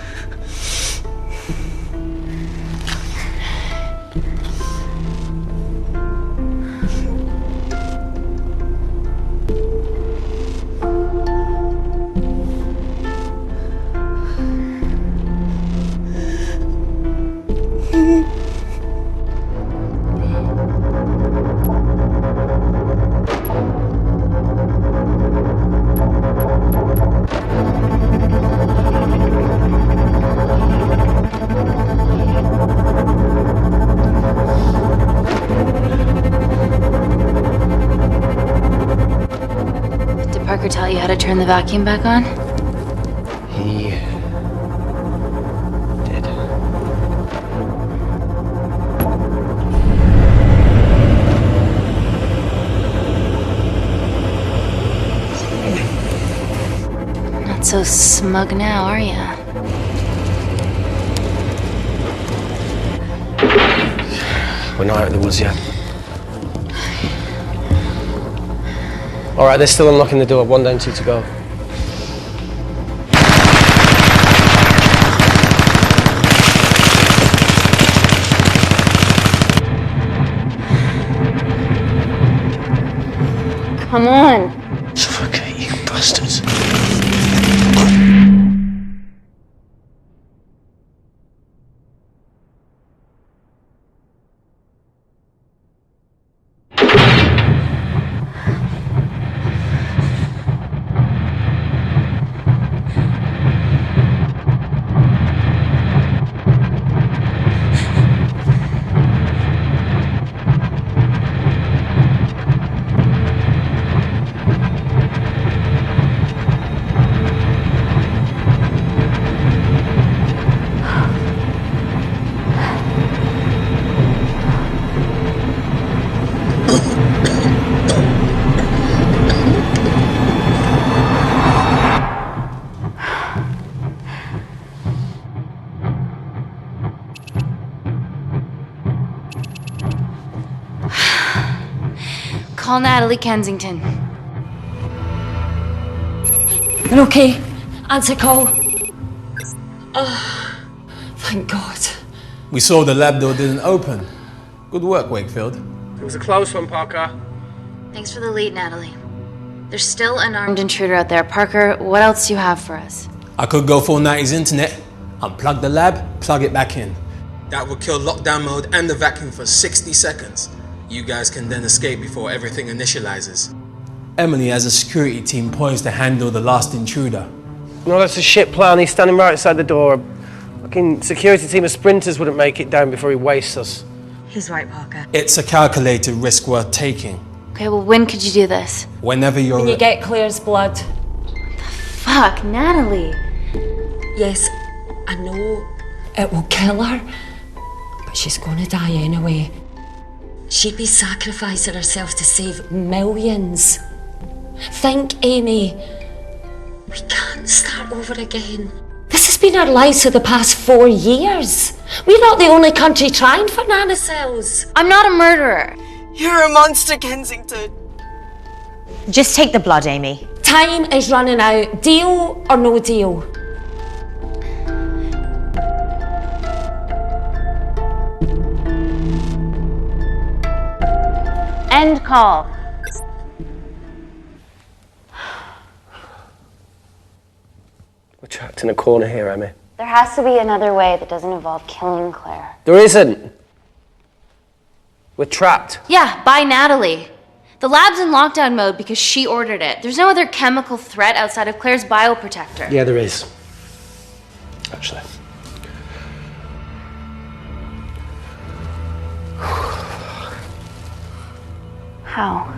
Speaker 2: Parker tell you how to turn the vacuum back on?
Speaker 1: He did.
Speaker 2: Not so smug now, are ya?
Speaker 1: We're not out of the woods yet. All right, they're still unlocking the door. 1 down, 2 to go.
Speaker 2: Come on.
Speaker 1: Suffocate, you bastards.
Speaker 2: Call Natalie Kensington.
Speaker 16: You're okay. Answer call. Oh, thank God.
Speaker 17: We saw the lab door didn't open. Good work, Wakefield.
Speaker 1: It was a close one, Parker.
Speaker 2: Thanks for the lead, Natalie. There's still an armed intruder out there. Parker, what else do you have for us?
Speaker 17: I could go full 90s internet, unplug the lab, plug it back in. That would kill lockdown mode and the vacuum for 60 seconds. You guys can then escape before everything initializes. Emily has a security team poised to handle the last intruder.
Speaker 1: No, that's a shit plan. He's standing right outside the door. A fucking security team of sprinters wouldn't make it down before he wastes us.
Speaker 8: He's right, Parker.
Speaker 17: It's a calculated risk worth taking.
Speaker 2: Okay, well, when could you do this?
Speaker 17: Whenever you're...
Speaker 10: When you get Claire's blood.
Speaker 2: Fuck, Natalie.
Speaker 10: Yes, I know it will kill her, but she's gonna die anyway. She'd be sacrificing herself to save millions. Think, Amy. We can't start over again. This has been our lives for the past 4 years. We're not the only country trying for nanocells.
Speaker 2: I'm not a murderer.
Speaker 16: You're a monster, Kensington.
Speaker 8: Just take the blood, Amy.
Speaker 10: Time is running out. Deal or no deal?
Speaker 2: End call.
Speaker 1: We're trapped in a corner here, Emmy.
Speaker 2: There has to be another way that doesn't involve killing Claire.
Speaker 1: There isn't. We're trapped.
Speaker 2: Yeah, by Natalie. The lab's in lockdown mode because she ordered it. There's no other chemical threat outside of Claire's bioprotector.
Speaker 1: Yeah, there is. Actually.
Speaker 2: How?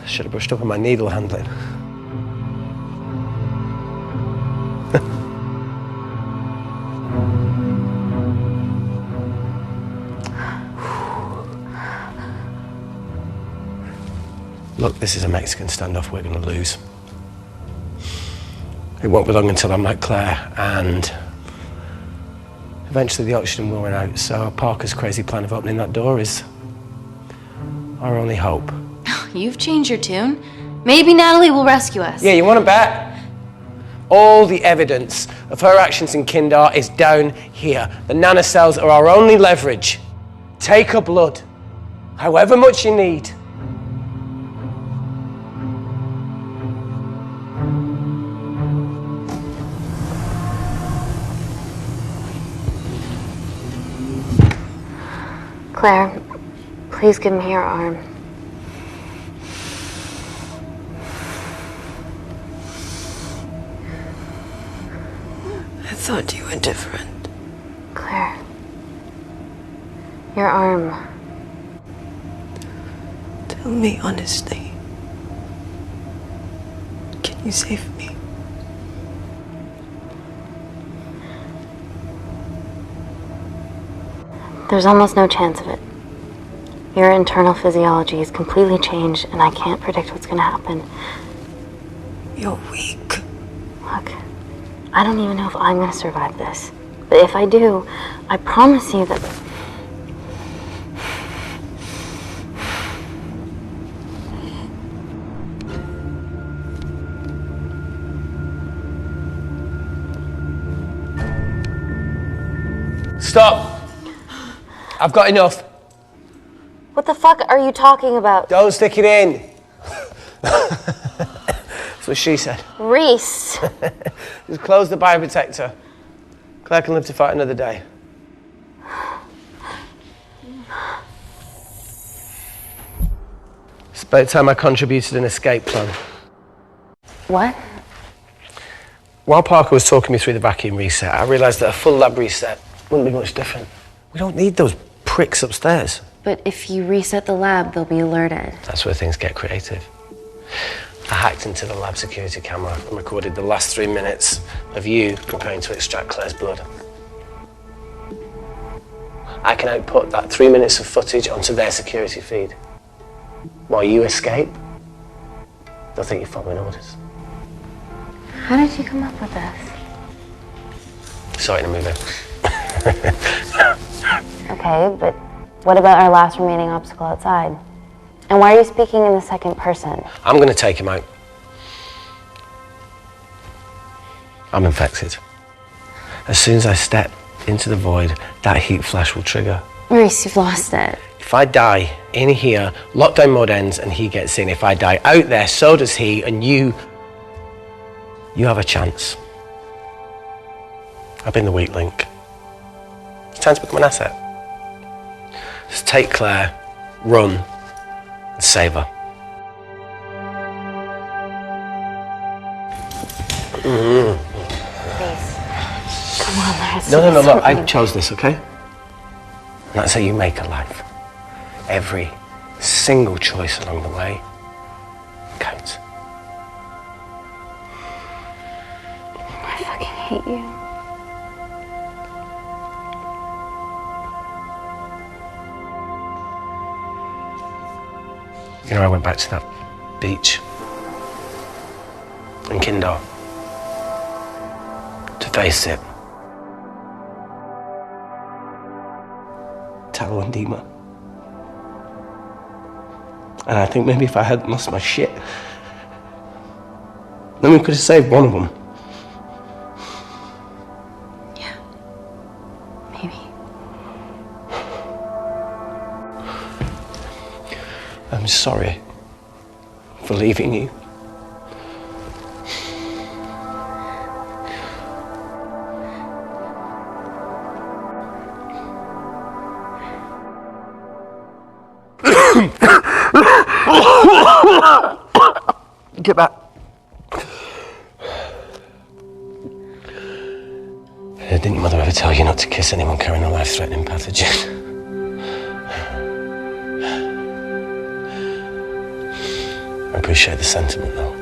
Speaker 1: Should have brushed up on my needle handling. Look, this is a Mexican standoff we're going to lose. It won't be long until I'm like Claire, and eventually the oxygen will run out, so Parker's crazy plan of opening that door is our only hope.
Speaker 2: You've changed your tune. Maybe Natalie will rescue us.
Speaker 1: Yeah, you want to bet? All the evidence of her actions in Kindar is down here. The nanocells are our only leverage. Take her blood, however much you need.
Speaker 2: Claire, please give me your arm.
Speaker 16: I thought you were different.
Speaker 2: Claire, your arm.
Speaker 16: Tell me honestly. Can you save me?
Speaker 2: There's almost no chance of it. Your internal physiology is completely changed, and I can't predict what's going to happen.
Speaker 16: You're weak.
Speaker 2: Look, I don't even know if I'm going to survive this. But if I do, I promise you that...
Speaker 1: Stop! I've got enough.
Speaker 2: What the fuck are you talking about?
Speaker 1: Don't stick it in. That's what she said.
Speaker 2: Reese.
Speaker 1: Just close the bioprotector. Claire can live to fight another day. It's about time I contributed an escape plan.
Speaker 2: What?
Speaker 1: While Parker was talking me through the vacuum reset, I realised that a full lab reset wouldn't be much different. We don't need those pricks upstairs.
Speaker 2: But if you reset the lab, they'll be alerted.
Speaker 1: That's where things get creative. I hacked into the lab security camera and recorded the last 3 minutes of you preparing to extract Claire's blood. I can output that 3 minutes of footage onto their security feed. While you escape, they'll think you're following orders.
Speaker 2: How did you come up with this?
Speaker 1: Saw it in a movie.
Speaker 2: Okay, but what about our last remaining obstacle outside? And why are you speaking in the second person?
Speaker 1: I'm going to take him out. I'm infected. As soon as I step into the void, that heat flash will trigger.
Speaker 2: Reese, you've lost it.
Speaker 1: If I die in here, lockdown mode ends and he gets in. If I die out there, so does he, and you have a chance. I've been the weak link. It's time to become an asset. Just take Claire, run, and save her. Mm-hmm.
Speaker 2: Come on, there's
Speaker 1: No, look, I chose this, okay? And that's how you make a life. Every single choice along the way counts.
Speaker 2: I fucking hate you.
Speaker 1: You know, I went back to that beach in Kindar to face it. Talo and Dima. And I think maybe if I hadn't lost my shit, then we could have saved one of them.
Speaker 2: Yeah. Maybe.
Speaker 1: I'm sorry for leaving you. Get back. Didn't your mother ever tell you not to kiss anyone carrying a life-threatening pathogen? I appreciate the sentiment, though.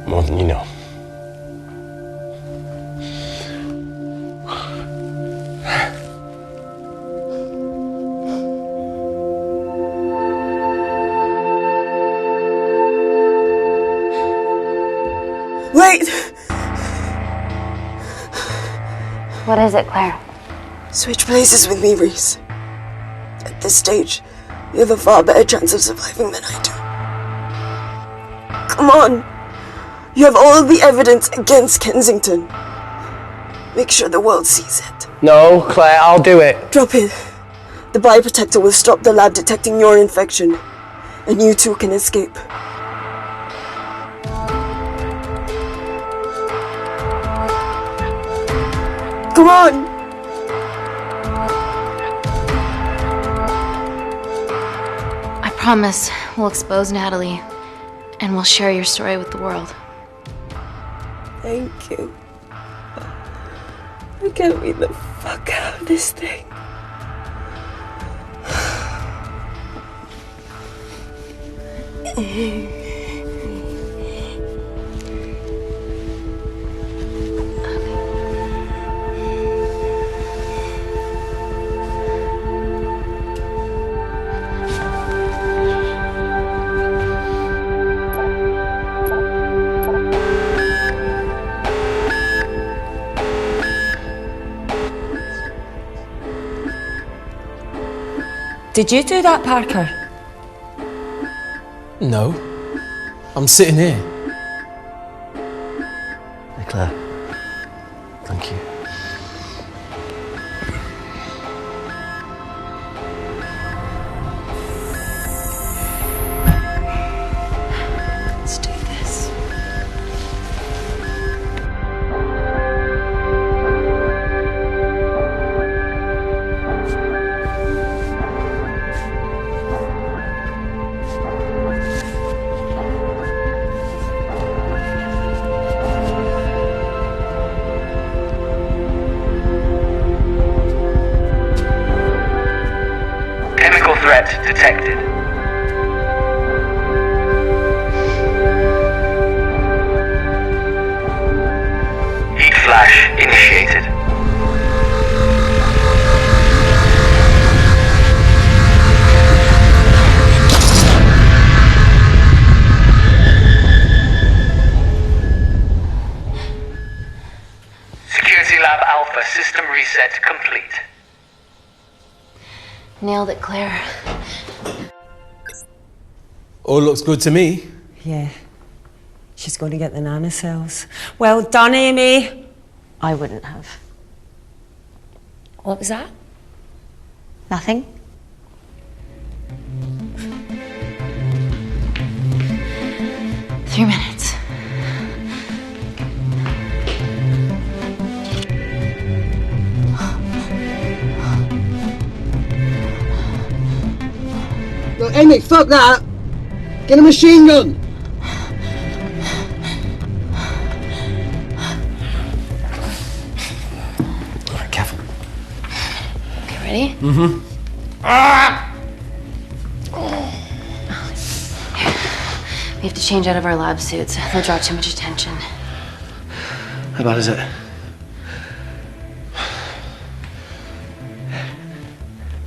Speaker 1: More than you know.
Speaker 16: Wait!
Speaker 2: What is it, Claire?
Speaker 16: Switch places with me, Reese. At this stage, you have a far better chance of surviving than I do. Come on. You have all the evidence against Kensington. Make sure the world sees it.
Speaker 1: No, Claire, I'll do it.
Speaker 16: Drop it. The bioprotector will stop the lab detecting your infection, and you two can escape. Come on!
Speaker 2: I promise we'll expose Natalie, and we'll share your story with the world.
Speaker 16: Thank you. I can't wait the fuck out of this thing.
Speaker 8: Did you do that, Parker?
Speaker 17: No. I'm sitting here.
Speaker 1: Hey, Claire. Thank you.
Speaker 8: Let's do this.
Speaker 11: Chemical threat detected. Heat flash initiated. Security Lab Alpha system reset complete.
Speaker 2: Nailed it, Claire.
Speaker 17: All looks good to me.
Speaker 8: Yeah. She's going to get the nanocells. Well done, Amy.
Speaker 2: I wouldn't have.
Speaker 8: What was that?
Speaker 2: Nothing? Three minutes.
Speaker 9: Look, Amy, fuck that! Get a machine gun!
Speaker 2: Ready?
Speaker 1: Mm-hmm.
Speaker 2: We have to change out of our lab suits. They'll draw too much attention.
Speaker 1: How bad is it?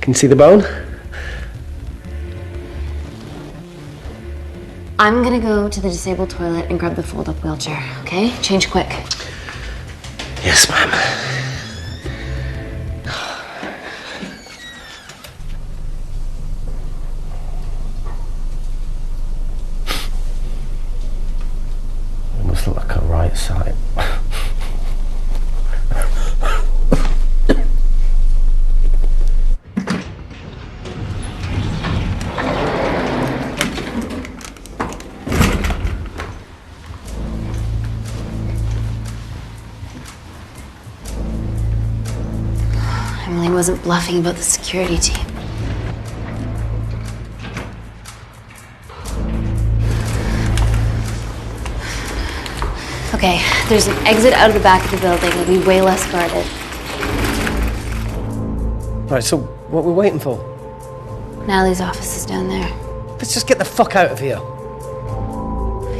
Speaker 1: Can you see the bone?
Speaker 2: I'm gonna go to the disabled toilet and grab the fold-up wheelchair, okay? Change quick.
Speaker 1: Yes, ma'am. It must look like a right side.
Speaker 2: Emily wasn't bluffing about the security team. Okay, there's an exit out of the back of the building. It'll be way less guarded.
Speaker 1: Right, so what are we waiting for?
Speaker 2: Natalie's office is down there.
Speaker 1: Let's just get the fuck out of here.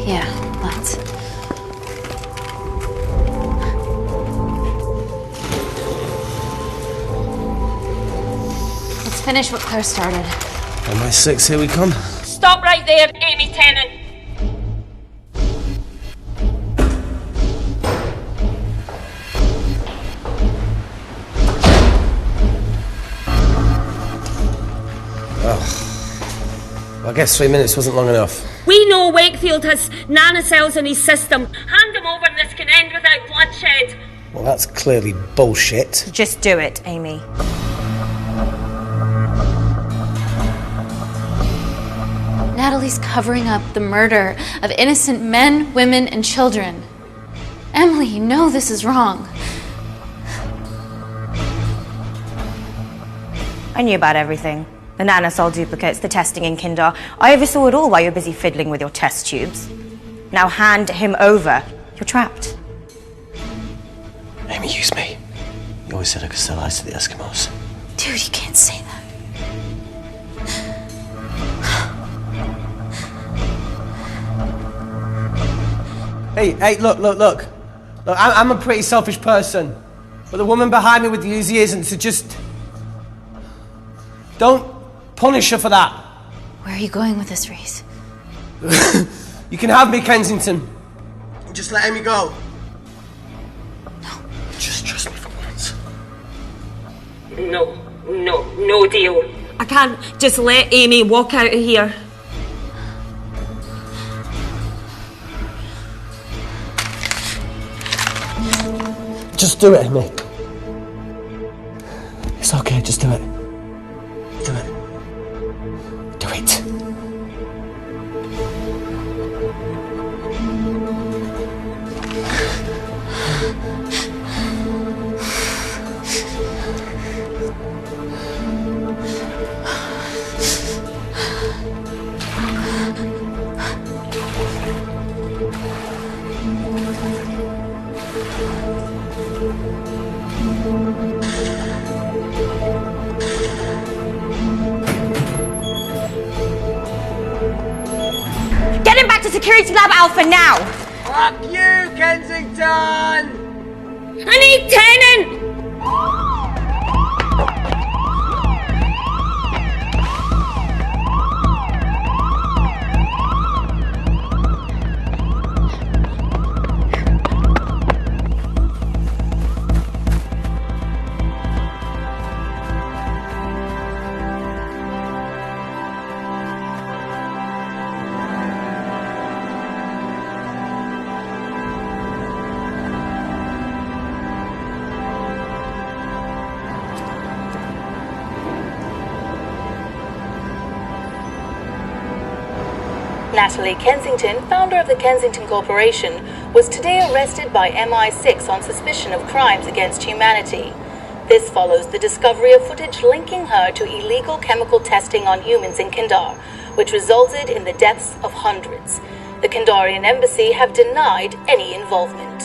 Speaker 2: Yeah, let's. Let's finish what Claire started.
Speaker 1: On my 6, here we come.
Speaker 10: Stop right there, Amy Tennant.
Speaker 1: I guess 3 minutes wasn't long enough.
Speaker 10: We know Wakefield has nanocells in his system. Hand him over and this can end without bloodshed.
Speaker 1: Well, that's clearly bullshit.
Speaker 8: Just do it, Amy.
Speaker 2: Natalie's covering up the murder of innocent men, women, and children. Emily, you know this is wrong.
Speaker 8: I knew about everything. The nanosol duplicates, the testing in Kindar. I oversaw it all while you're busy fiddling with your test tubes. Now hand him over. You're trapped.
Speaker 1: Amy, use me. You always said I could sell ice to the Eskimos.
Speaker 2: Dude, you can't say that.
Speaker 1: Hey, look. Look, I'm a pretty selfish person. But the woman behind me with the Uzi isn't, so just... don't punish her for that.
Speaker 2: Where are you going with this, Reese?
Speaker 1: You can have me, Kensington. Just let Amy go. No. Just trust me for once.
Speaker 10: No deal. I can't just let Amy walk out of here.
Speaker 1: Just do it, Amy. It's okay, just do it. Do it. Do it.
Speaker 8: Get him back to Security Lab Alpha now!
Speaker 9: Fuck you, Kensington!
Speaker 10: I need Tennant!
Speaker 15: Natalie Kensington, founder of the Kensington Corporation, was today arrested by MI6 on suspicion of crimes against humanity. This follows the discovery of footage linking her to illegal chemical testing on humans in Kindar, which resulted in the deaths of hundreds. The Kindarian embassy have denied any involvement.